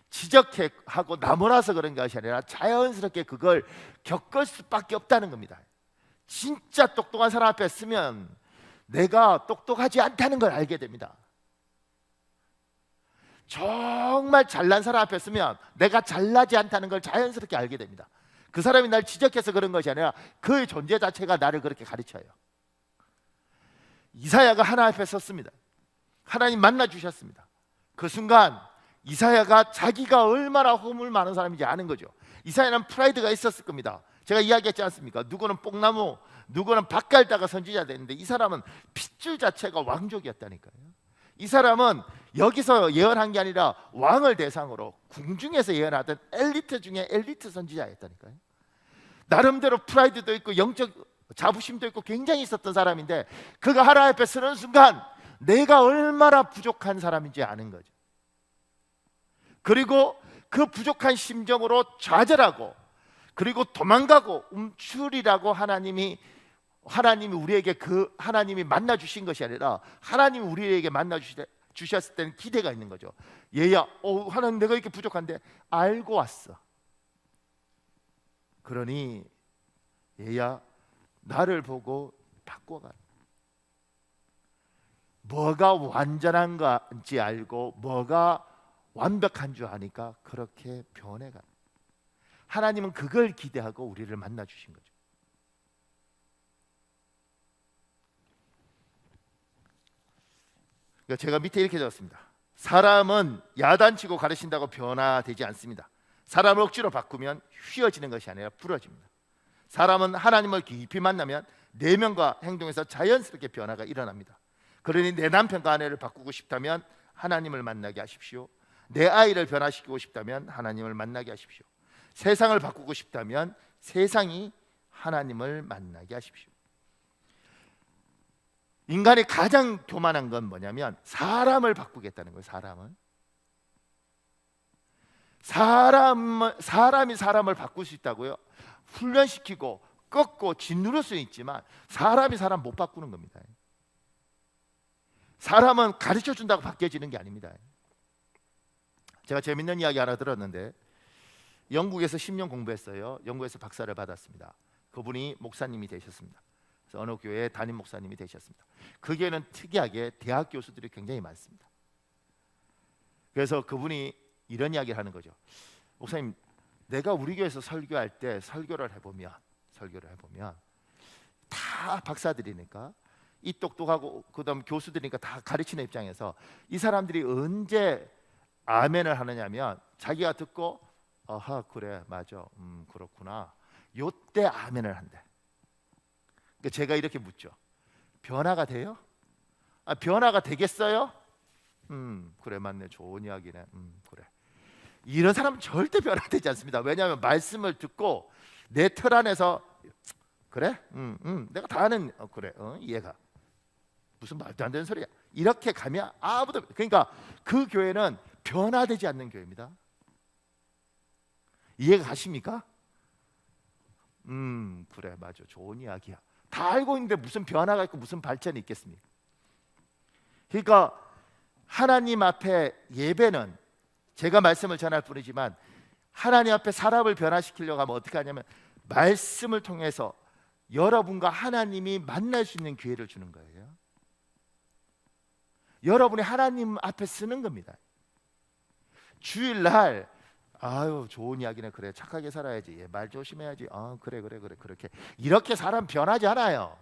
지적하고 나무라서 그런 것이 아니라 자연스럽게 그걸 겪을 수밖에 없다는 겁니다. 진짜 똑똑한 사람 앞에 쓰면 내가 똑똑하지 않다는 걸 알게 됩니다. 정말 잘난 사람 앞에 쓰면 내가 잘나지 않다는 걸 자연스럽게 알게 됩니다. 그 사람이 날 지적해서 그런 것이 아니라 그의 존재 자체가 나를 그렇게 가르쳐요. 이사야가 하나님 앞에 섰습니다. 하나님 만나 주셨습니다. 그 순간 이사야가 자기가 얼마나 허물 많은 사람인지 아는 거죠. 이사야는 프라이드가 있었을 겁니다. 제가 이야기했지 않습니까? 누구는 뽕나무, 누구는 밭 갈다가 선지자 되는데, 이 사람은 핏줄 자체가 왕족이었다니까요. 이 사람은 여기서 예언한 게 아니라 왕을 대상으로 궁중에서 예언하던 엘리트 중에 엘리트 선지자였다니까요. 나름대로 프라이드도 있고 영적 자부심도 있고 굉장히 있었던 사람인데, 그가 하나님 앞에 서는 순간 내가 얼마나 부족한 사람인지 아는 거죠. 그리고 그 부족한 심정으로 좌절하고, 그리고 도망가고 움츠리라고 하나님이 우리에게 하나님이 만나 주신 것이 아니라, 하나님이 우리에게 만나 주셨을 때는 기대가 있는 거죠. 얘야, 하나님 내가 이렇게 부족한데 알고 왔어. 그러니 얘야, 나를 보고 바꿔가. 뭐가 완전한 건지 알고 뭐가 완벽한 줄 아니까 그렇게 변해가. 하나님은 그걸 기대하고 우리를 만나 주신 거죠. 그러니까 제가 밑에 이렇게 적었습니다. 사람은 야단치고 가르친다고 변화되지 않습니다. 사람을 억지로 바꾸면 휘어지는 것이 아니라 부러집니다. 사람은 하나님을 깊이 만나면 내면과 행동에서 자연스럽게 변화가 일어납니다. 그러니 내 남편과 아내를 바꾸고 싶다면 하나님을 만나게 하십시오. 내 아이를 변화시키고 싶다면 하나님을 만나게 하십시오. 세상을 바꾸고 싶다면 세상이 하나님을 만나게 하십시오. 인간이 가장 교만한 건 뭐냐면 사람을 바꾸겠다는 거예요. 사람이 사람을 바꿀 수 있다고요? 훈련시키고 꺾고 짓누를 수는 있지만 사람이 사람 못 바꾸는 겁니다. 사람은 가르쳐준다고 바뀌어지는 게 아닙니다. 제가 재밌는 이야기 하나 들었는데, 영국에서 10년 공부했어요. 영국에서 박사를 받았습니다. 그분이 목사님이 되셨습니다. 그래서 어느 교회의 담임 목사님이 되셨습니다. 그 교회는 특이하게 대학 교수들이 굉장히 많습니다. 그래서 그분이 이런 이야기를 하는 거죠. 목사님, 내가 우리 교회에서 설교할 때 설교를 해보면 다 박사들이니까, 이 똑똑하고 그다음 교수들이니까 다 가르치는 입장에서 이 사람들이 언제 아멘을 하느냐면, 자기가 듣고 아하, 그래, 맞아, 그렇구나, 요때 아멘을 한대. 그러니까 제가 이렇게 묻죠. 변화가 돼요? 변화가 되겠어요? 그래, 맞네, 좋은 이야기네. 그래. 이런 사람은 절대 변화되지 않습니다. 왜냐하면 말씀을 듣고 내 틀 안에서 그래, 내가 다 아는, 그래, 이해가. 무슨 말도 안 되는 소리야. 이렇게 가면 아무도, 그러니까 그 교회는 변화되지 않는 교회입니다. 이해가 가십니까? 그래, 맞아, 좋은 이야기야. 다 알고 있는데 무슨 변화가 있고 무슨 발전이 있겠습니까? 그러니까 하나님 앞에 예배는 제가 말씀을 전할 뿐이지만 하나님 앞에 사람을 변화시키려고 하면 어떻게 하냐면 말씀을 통해서 여러분과 하나님이 만날 수 있는 기회를 주는 거예요. 여러분이 하나님 앞에 쓰는 겁니다. 주일날 아유 좋은 이야기네, 그래 착하게 살아야지, 말 조심해야지, 그래 그렇게 이렇게 사람 변하지 않아요.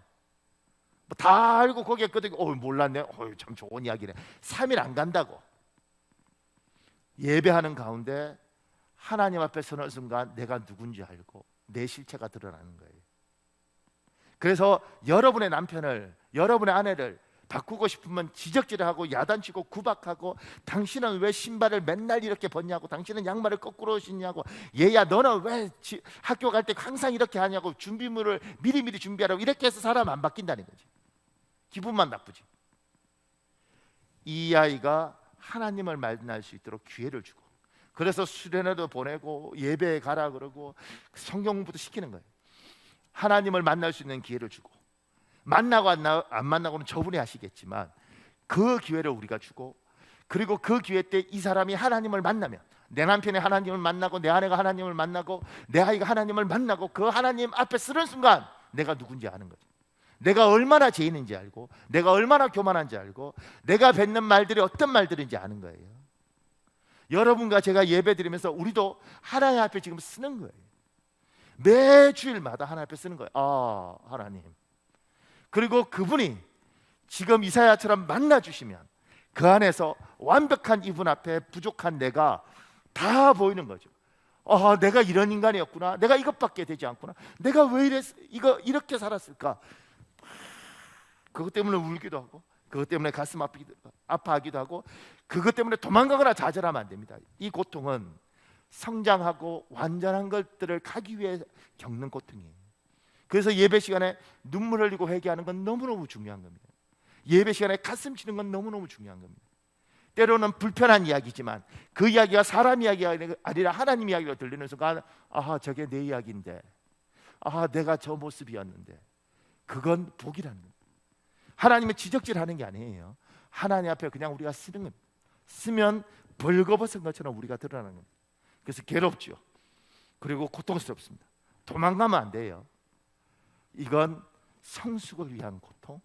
다 알고 거기에 끄덕이고 몰랐네, 참 좋은 이야기네. 3일 안 간다고. 예배하는 가운데 하나님 앞에 서는 순간 내가 누군지 알고 내 실체가 드러나는 거예요. 그래서 여러분의 남편을, 여러분의 아내를 바꾸고 싶으면 지적질을 하고 야단치고 구박하고, 당신은 왜 신발을 맨날 이렇게 벗냐고, 당신은 양말을 거꾸로 신냐고, 얘야 너는 왜 학교 갈 때 항상 이렇게 하냐고, 준비물을 미리미리 준비하라고, 이렇게 해서 사람 안 바뀐다는 거지. 기분만 나쁘지. 이 아이가 하나님을 만날 수 있도록 기회를 주고, 그래서 수련회도 보내고 예배에 가라 그러고 성경 공부도 시키는 거예요. 하나님을 만날 수 있는 기회를 주고, 만나고 안 만나고는 저분이 하시겠지만 그 기회를 우리가 주고, 그리고 그 기회 때 이 사람이 하나님을 만나면, 내 남편이 하나님을 만나고 내 아내가 하나님을 만나고 내 아이가 하나님을 만나고 그 하나님 앞에 서는 순간 내가 누군지 아는 거죠. 내가 얼마나 죄인인지 알고, 내가 얼마나 교만한지 알고, 내가 뱉는 말들이 어떤 말들인지 아는 거예요. 여러분과 제가 예배 드리면서 우리도 하나님 앞에 지금 쓰는 거예요. 매 주일마다 하나님 앞에 쓰는 거예요. 하나님. 그리고 그분이 지금 이사야처럼 만나주시면 그 안에서 완벽한 이분 앞에 부족한 내가 다 보이는 거죠. 내가 이런 인간이었구나, 내가 이것밖에 되지 않구나, 내가 왜 이렇게 살았을까. 그것 때문에 울기도 하고, 그것 때문에 가슴 아파하기도 하고, 그것 때문에 도망가거나 좌절하면 안 됩니다. 이 고통은 성장하고 완전한 것들을 가기 위해 겪는 고통이에요. 그래서 예배 시간에 눈물 흘리고 회개하는 건 너무너무 중요한 겁니다. 예배 시간에 가슴 치는 건 너무너무 중요한 겁니다. 때로는 불편한 이야기지만 그 이야기가 사람 이야기가 아니라 하나님 이야기로 들리는 순간, 저게 내 이야기인데, 내가 저 모습이었는데, 그건 복이라는 겁니다. 하나님은 지적질하는 게 아니에요. 하나님 앞에 그냥 우리가 쓰는 겁니다. 쓰면 벌거벗은 것처럼 우리가 드러나는 겁니다. 그래서 괴롭죠. 그리고 고통스럽습니다. 도망가면 안 돼요. 이건 성숙을 위한 고통.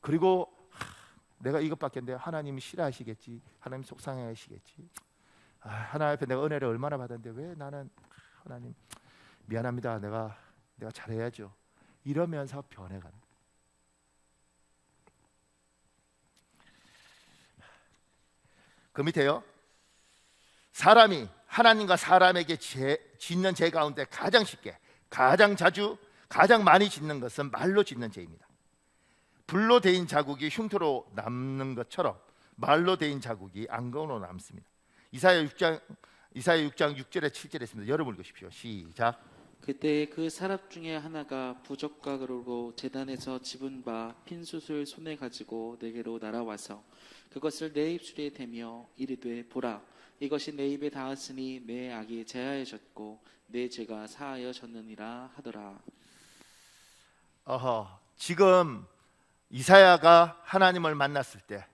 그리고 내가 이것밖에 안 돼, 하나님이 싫어하시겠지, 하나님 속상해하시겠지, 하나님 앞에 내가 은혜를 얼마나 받았는데 왜 나는, 하나님 미안합니다, 내가 잘해야죠, 이러면서 변해가는. 그 밑에요, 사람이 하나님과 사람에게 짓는 죄 가운데 가장 쉽게, 가장 자주, 가장 많이 짓는 것은 말로 짓는 죄입니다. 불로 데인 자국이 흉터로 남는 것처럼 말로 데인 자국이 안건으로 남습니다. 이사야 6장 6절에 7절에 있습니다. 여러분 읽으십시오. 시작. 그때 그 사람 중에 하나가 부적각으로 제단에서 집은 바 핀숯을 손에 가지고 내게로 날아와서 그것을 내 입술에 대며 이르되, 보라, 이것이 내 입에 닿았으니 내 악이 제하여졌고 내 죄가 사하여졌느니라 하더라. 지금 이사야가 하나님을 만났을 때,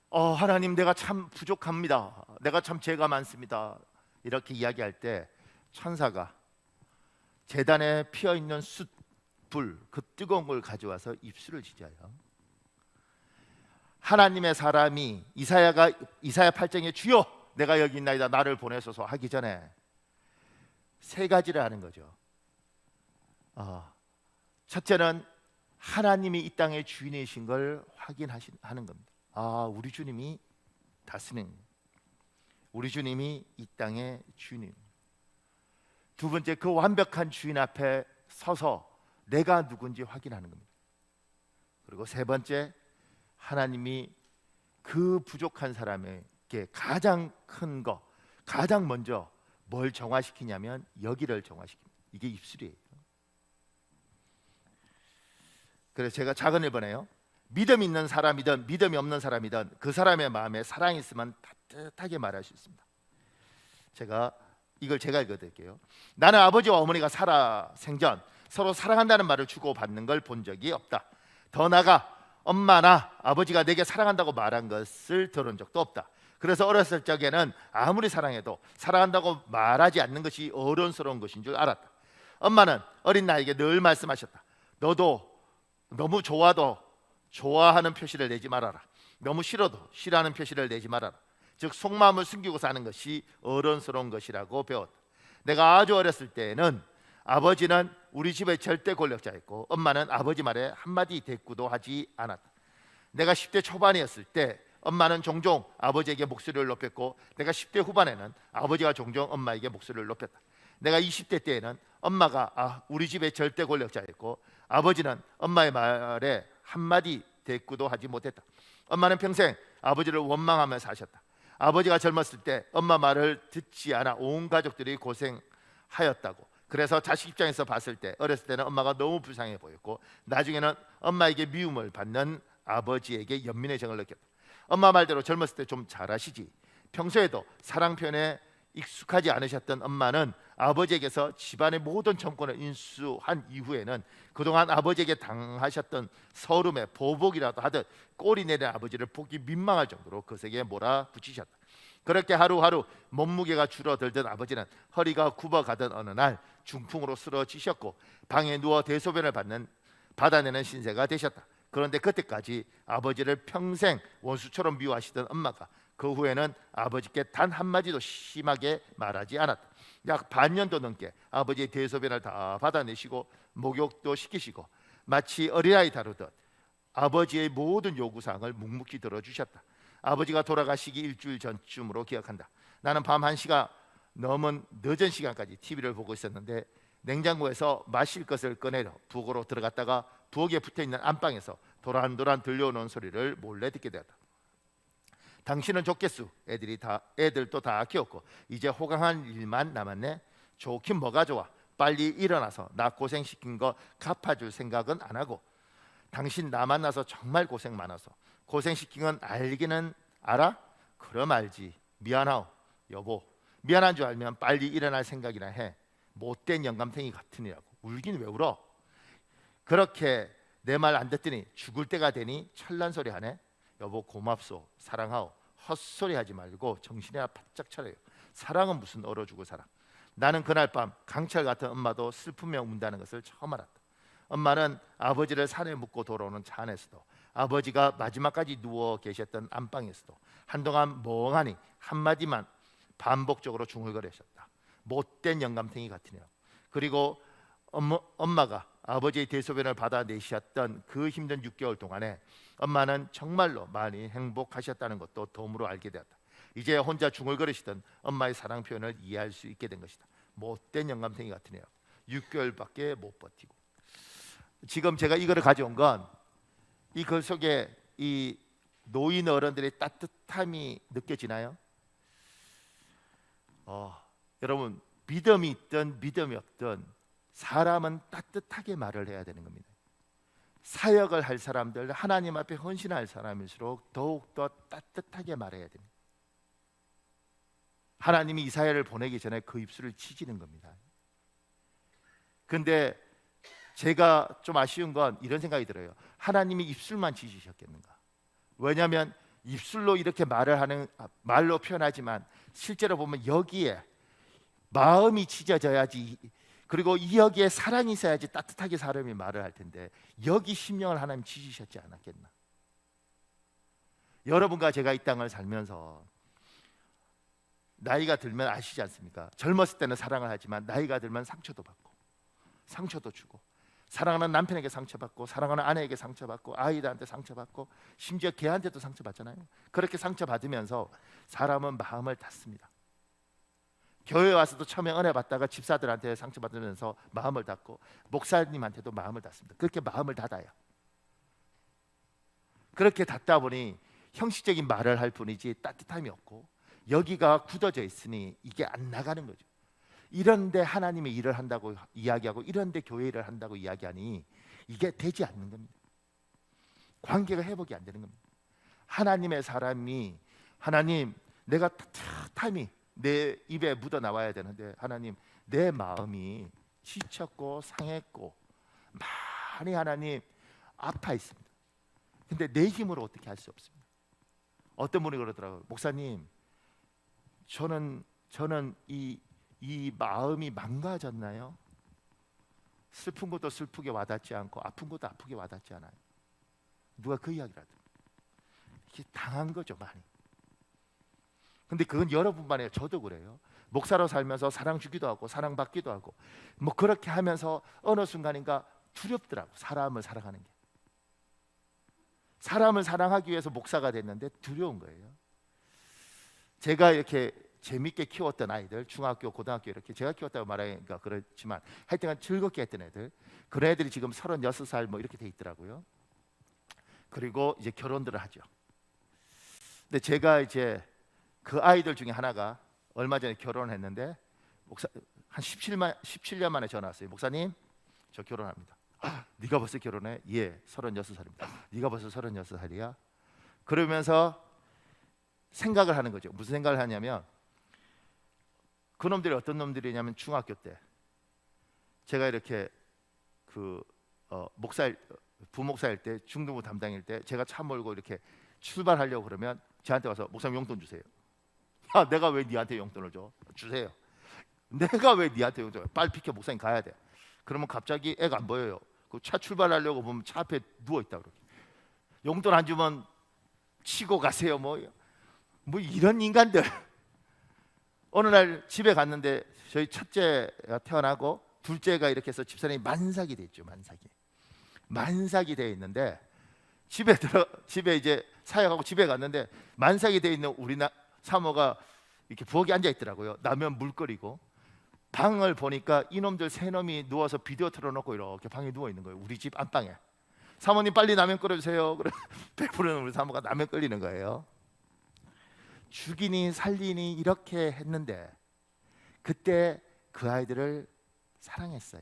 하나님 내가 참 부족합니다, 내가 참 죄가 많습니다, 이렇게 이야기할 때 천사가 제단에 피어있는 숯불, 그 뜨거운 걸 가져와서 입술을 지져요. 하나님의 사람이 이사야 8장에 주여 내가 여기 있나이다 나를 보내소서 하기 전에 세 가지를 하는 거죠. 첫째는 하나님이 이 땅의 주인이신 걸 확인하는 겁니다. 우리 주님이 다스리는, 우리 주님이 이 땅의 주인입니다. 두 번째, 그 완벽한 주인 앞에 서서 내가 누군지 확인하는 겁니다. 그리고 세 번째, 하나님이 그 부족한 사람에게 가장 큰 거, 가장 먼저 뭘 정화시키냐면 여기를 정화시킵니다. 이게 입술이에요. 그래서 제가 작은 일본에요, 믿음 있는 사람이든 믿음이 없는 사람이든 그 사람의 마음에 사랑이 있으면 따뜻하게 말할 수 있습니다. 제가 이걸 제가 읽어드릴게요. 나는 아버지와 어머니가 살아 생전 서로 사랑한다는 말을 주고받는 걸 본 적이 없다. 더 나아가 엄마나 아버지가 내게 사랑한다고 말한 것을 들은 적도 없다. 그래서 어렸을 적에는 아무리 사랑해도 사랑한다고 말하지 않는 것이 어른스러운 것인 줄 알았다. 엄마는 어린 나에게 늘 말씀하셨다. 너도 너무 좋아도 좋아하는 표시를 내지 말아라. 너무 싫어도 싫어하는 표시를 내지 말아라. 즉 속마음을 숨기고 사는 것이 어른스러운 것이라고 배웠다. 내가 아주 어렸을 때에는 아버지는 우리 집의 절대 권력자였고 엄마는 아버지 말에 한마디 대꾸도 하지 않았다. 내가 10대 초반이었을 때 엄마는 종종 아버지에게 목소리를 높였고 내가 10대 후반에는 아버지가 종종 엄마에게 목소리를 높였다. 내가 20대 때에는 엄마가 우리 집의 절대 권력자였고 아버지는 엄마의 말에 한마디 대꾸도 하지 못했다. 엄마는 평생 아버지를 원망하며 사셨다. 아버지가 젊었을 때 엄마 말을 듣지 않아 온 가족들이 고생하였다고. 그래서 자식 입장에서 봤을 때 어렸을 때는 엄마가 너무 불쌍해 보였고 나중에는 엄마에게 미움을 받는 아버지에게 연민의 정을 느꼈다. 엄마 말대로 젊었을 때 좀 잘하시지. 평소에도 사랑 표현에 익숙하지 않으셨던 엄마는 아버지에게서 집안의 모든 정권을 인수한 이후에는 그동안 아버지에게 당하셨던 서름에 보복이라도 하듯 꼬리 내린 아버지를 보기 민망할 정도로 거세게 몰아붙이셨다. 그렇게 하루하루 몸무게가 줄어들던 아버지는 허리가 굽어가던 어느 날 중풍으로 쓰러지셨고 방에 누워 대소변을 받아내는 신세가 되셨다. 그런데 그때까지 아버지를 평생 원수처럼 미워하시던 엄마가 그 후에는 아버지께 단 한마디도 심하게 말하지 않았다. 약 반년도 넘게 아버지의 대소변을 다 받아내시고 목욕도 시키시고 마치 어린아이 다루듯 아버지의 모든 요구사항을 묵묵히 들어주셨다. 아버지가 돌아가시기 일주일 전쯤으로 기억한다. 나는 밤 1시가 넘은 늦은 시간까지 TV를 보고 있었는데 냉장고에서 마실 것을 꺼내려 부엌으로 들어갔다가 부엌에 붙어있는 안방에서 도란도란 들려오는 소리를 몰래 듣게 되었다. 당신은 좋겠수. 애들도 다 키웠고 이제 호강한 일만 남았네. 좋긴 뭐가 좋아. 빨리 일어나서 나 고생시킨 거 갚아줄 생각은 안 하고. 당신 나 만나서 정말 고생 많아서 고생시킨 건 알기는 알아? 그럼 알지. 미안하오 여보. 미안한 줄 알면 빨리 일어날 생각이나 해. 못된 영감탱이 같으니라고. 울긴 왜 울어? 그렇게 내 말 안 듣더니 죽을 때가 되니 철난 소리 하네. 여보 고맙소. 사랑하오. 헛소리 하지 말고 정신이나 바짝 차려요. 사랑은 무슨 얼어 죽을 사랑. 나는 그날 밤 강철 같은 엄마도 슬프며 운다는 것을 처음 알았다. 엄마는 아버지를 산에 묻고 돌아오는 차 안에서도 아버지가 마지막까지 누워 계셨던 안방에서도 한동안 멍하니 한마디만 반복적으로 중얼거리셨다. 못된 영감탱이 같으네요. 그리고 엄마가 아버지의 대소변을 받아내셨던 그 힘든 6개월 동안에 엄마는 정말로 많이 행복하셨다는 것도 덤으로 알게 되었다. 이제 혼자 중얼거리시던 엄마의 사랑 표현을 이해할 수 있게 된 것이다. 못된 영감탱이 같으네요. 6개월밖에 못 버티고. 지금 제가 이거를 가져온 건 이 글 속에 이 노인 어른들의 따뜻함이 느껴지나요? 여러분 믿음이 있든 믿음이 없든 사람은 따뜻하게 말을 해야 되는 겁니다. 사역을 할 사람들, 하나님 앞에 헌신할 사람일수록 더욱더 따뜻하게 말해야 됩니다. 하나님이 이사야를 보내기 전에 그 입술을 치지는 겁니다. 근데 제가 좀 아쉬운 건 이런 생각이 들어요. 하나님이 입술만 지지셨겠는가? 왜냐하면 입술로 이렇게 말로 표현하지만 실제로 보면 여기에 마음이 찢어져야지, 그리고 여기에 사랑이 있어야지 따뜻하게 사람이 말을 할 텐데 여기 심령을 하나님 지지셨지 않았겠나? 여러분과 제가 이 땅을 살면서 나이가 들면 아시지 않습니까? 젊었을 때는 사랑을 하지만 나이가 들면 상처도 받고 상처도 주고, 사랑하는 남편에게 상처받고 사랑하는 아내에게 상처받고 아이들한테 상처받고 심지어 개한테도 상처받잖아요. 그렇게 상처받으면서 사람은 마음을 닫습니다. 교회 와서도 처음에 은혜 받다가 집사들한테 상처받으면서 마음을 닫고 목사님한테도 마음을 닫습니다. 그렇게 마음을 닫아요. 그렇게 닫다 보니 형식적인 말을 할 뿐이지 따뜻함이 없고 여기가 굳어져 있으니 이게 안 나가는 거죠. 이런데 하나님의 일을 한다고 이야기하고 이런데 교회 일을 한다고 이야기하니 이게 되지 않는 겁니다. 관계가 회복이 안 되는 겁니다. 하나님의 사람이 하나님 내가 따뜻함이 내 입에 묻어 나와야 되는데 하나님 내 마음이 지쳤고 상했고 많이 하나님 아파 있습니다. 근데 내 힘으로 어떻게 할 수 없습니다. 어떤 분이 그러더라고요. 목사님, 저는 이 마음이 망가졌나요? 슬픈 것도 슬프게 와닿지 않고 아픈 것도 아프게 와닿지 않아요. 누가 그 이야기를 하더라고요. 이게 당한 거죠, 많이. 근데 그건 여러분만 해요. 저도 그래요. 목사로 살면서 사랑 주기도 하고 사랑 받기도 하고 뭐 그렇게 하면서 어느 순간인가 두렵더라고. 사람을 사랑하는 게. 사람을 사랑하기 위해서 목사가 됐는데 두려운 거예요. 제가 이렇게 재밌게 키웠던 아이들, 중학교, 고등학교 이렇게 제가 키웠다고 말하기가 그렇지만 하여튼 즐겁게 했던 애들, 그런 애들이 지금 36살 뭐 이렇게 돼 있더라고요. 그리고 이제 결혼들을 하죠. 근데 제가 이제 그 아이들 중에 하나가 얼마 전에 결혼을 했는데 목사 한 17년 만에 전화 왔어요. 목사님, 저 결혼합니다. 아, 네가 벌써 결혼해? 예, 36살입니다. 네가 벌써 36살이야? 그러면서 생각을 하는 거죠. 무슨 생각을 하냐면 그놈들이 어떤 놈들이냐면 중학교 때 제가 이렇게 부목사일 때 중등부 담당일 때 제가 차 몰고 이렇게 출발하려고 그러면 저한테 와서 목사님 용돈 주세요. 야, 내가 왜 니한테 용돈을 줘? 주세요. 내가 왜 니한테 용돈을 줘? 빨리 비켜, 목사님 가야 돼. 그러면 갑자기 애가 안 보여요. 그 차 출발하려고 보면 차 앞에 누워 있다 그러게. 용돈 안 주면 치고 가세요. 뭐 이런 인간들. 어느 날 집에 갔는데 저희 첫째가 태어나고 둘째가 이렇게 해서 집사람이 만삭이 돼 있죠. 만삭이 돼 있는데 집에 이제 사역하고 집에 갔는데 만삭이 돼 있는 우리 사모가 이렇게 부엌에 앉아 있더라고요. 라면 물 끓이고 방을 보니까 이놈들 세 놈이 누워서 비디오 틀어놓고 이렇게 방에 누워 있는 거예요. 우리 집 안방에. 사모님 빨리 라면 끓여주세요. 그래 배부른 우리 사모가 라면 끓이는 거예요. 죽이니 살리니 이렇게 했는데 그때 그 아이들을 사랑했어요.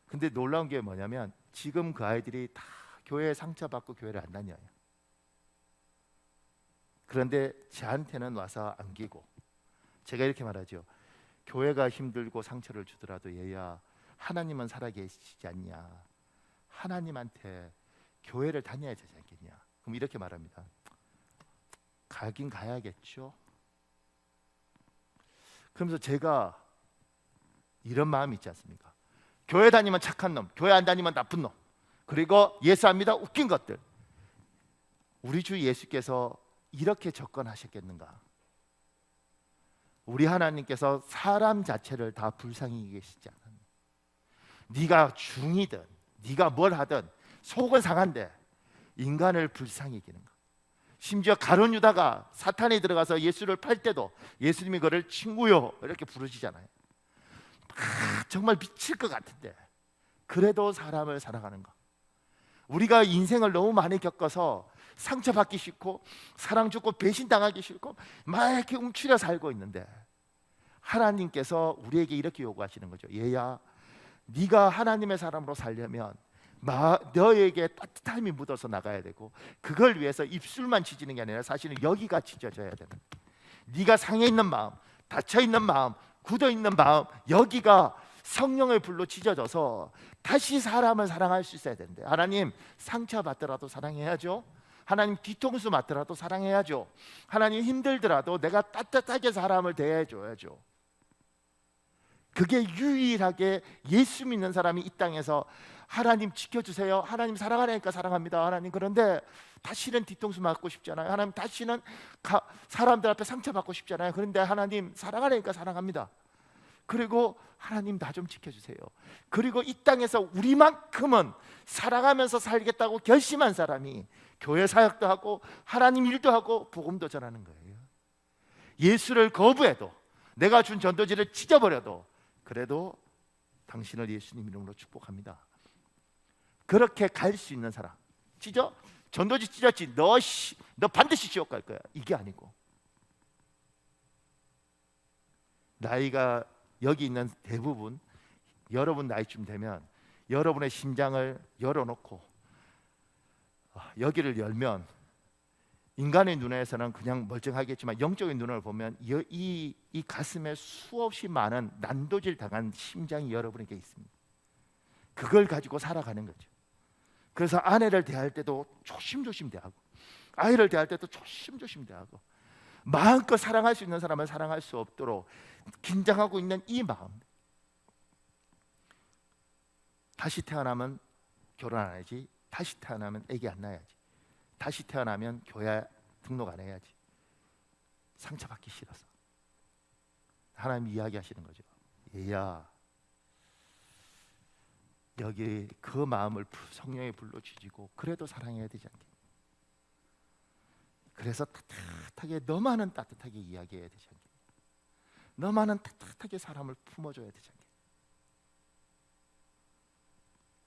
근데 놀라운 게 뭐냐면 지금 그 아이들이 다 교회에 상처받고 교회를 안 다녀요. 그런데 저한테는 와서 안기고 제가 이렇게 말하죠. 교회가 힘들고 상처를 주더라도 얘야, 하나님은 살아계시지 않냐? 하나님한테 교회를 다녀야 되지 않겠냐? 그럼 이렇게 말합니다. 가긴 가야겠죠. 그러면서 제가 이런 마음이 있지 않습니까? 교회 다니면 착한 놈, 교회 안 다니면 나쁜 놈, 그리고 예수 안 믿어 웃긴 것들. 우리 주 예수께서 이렇게 접근하셨겠는가? 우리 하나님께서 사람 자체를 다 불쌍히 계시지 않았나? 네가 중이든 네가 뭘 하든 속은 상한데 인간을 불쌍히 여기는가? 심지어 가룟 유다가 사탄이 들어가서 예수를 팔 때도 예수님이 그를 친구요 이렇게 부르시잖아요. 정말 미칠 것 같은데 그래도 사람을 사랑하는가? 우리가 인생을 너무 많이 겪어서 상처받기 싫고 사랑 주고 배신당하기 싫고 막 이렇게 움츠려 살고 있는데 하나님께서 우리에게 이렇게 요구하시는 거죠. 얘야, 네가 하나님의 사람으로 살려면 너에게 따뜻함이 묻어서 나가야 되고 그걸 위해서 입술만 지지는 게 아니라 사실은 여기가 지져져야 되는, 네가 상해 있는 마음, 닫혀 있는 마음, 굳어 있는 마음, 여기가 성령의 불로 지져져서 다시 사람을 사랑할 수 있어야 되는데 하나님 상처받더라도 사랑해야죠. 하나님 뒤통수 맞더라도 사랑해야죠. 하나님 힘들더라도 내가 따뜻하게 사람을 대해줘야죠. 그게 유일하게 예수 믿는 사람이 이 땅에서 하나님 지켜주세요, 하나님 사랑하니까 사랑합니다, 하나님 그런데 다시는 뒤통수 맞고 싶잖아요, 하나님 다시는 사람들 앞에 상처받고 싶잖아요, 그런데 하나님 사랑하니까 사랑합니다, 그리고 하나님 나 좀 지켜주세요. 그리고 이 땅에서 우리만큼은 사랑하면서 살겠다고 결심한 사람이 교회 사역도 하고 하나님 일도 하고 복음도 전하는 거예요. 예수를 거부해도 내가 준 전도지를 찢어버려도 그래도 당신을 예수님 이름으로 축복합니다. 그렇게 갈 수 있는 사람. 전도지 찢었지 너 반드시 지옥 갈 거야, 이게 아니고 나이가 여기 있는 대부분 여러분 나이쯤 되면 여러분의 심장을 열어놓고 여기를 열면 인간의 눈에서는 그냥 멀쩡하겠지만 영적인 눈을 보면 이 가슴에 수없이 많은 난도질 당한 심장이 여러분에게 있습니다. 그걸 가지고 살아가는 거죠. 그래서 아내를 대할 때도 조심조심 대하고, 아이를 대할 때도 조심조심 대하고, 마음껏 사랑할 수 있는 사람을 사랑할 수 없도록 긴장하고 있는 이 마음. 다시 태어나면 결혼 안 하지, 다시 태어나면 애기 안 낳아야지, 다시 태어나면 교회 등록 안 해야지, 상처받기 싫어서. 하나님 이야기하시는 거죠. 얘야, 여기 그 마음을 성령의 불로 지지고 그래도 사랑해야 되지 않겠니? 그래서 따뜻하게, 너만은 따뜻하게 이야기해야 되지 않겠니? 너만은 따뜻하게 사람을 품어줘야 되지 않겠니?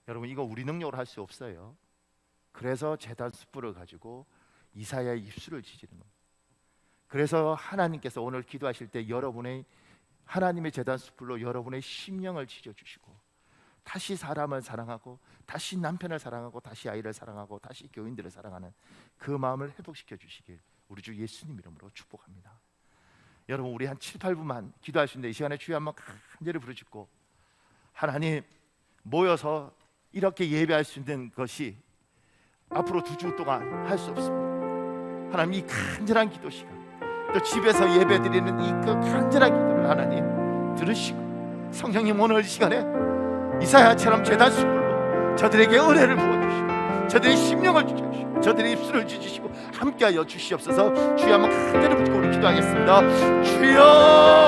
여러분, 이거 우리 능력으로 할 수 없어요. 그래서 제단 숯불을 가지고 이사야의 입술을 지지는 겁니다. 그래서 하나님께서 오늘 기도하실 때 여러분의 하나님의 제단 숯불로 여러분의 심령을 지져주시고, 다시 사람을 사랑하고, 다시 남편을 사랑하고, 다시 아이를 사랑하고, 다시 교인들을 사랑하는 그 마음을 회복시켜 주시길 우리 주 예수님 이름으로 축복합니다. 여러분, 우리 한 7, 8분만 기도할 수 있는데 이 시간에 주여 한번 간절히 부르짖고, 하나님, 모여서 이렇게 예배할 수 있는 것이 앞으로 2주 동안 할 수 없습니다. 하나님, 이 간절한 기도 시간, 또 집에서 예배드리는 이 그 간절한 기도를 하나님 들으시고, 성령님 오늘 이 시간에 이사야처럼 제단 숯불로 저들에게 은혜를 부어주시고, 저들의 심령을 주시고, 저들의 입술을 지지시고 함께하여 주시옵소서. 주여 한번 간절히 붙고 우리 기도하겠습니다. 주여,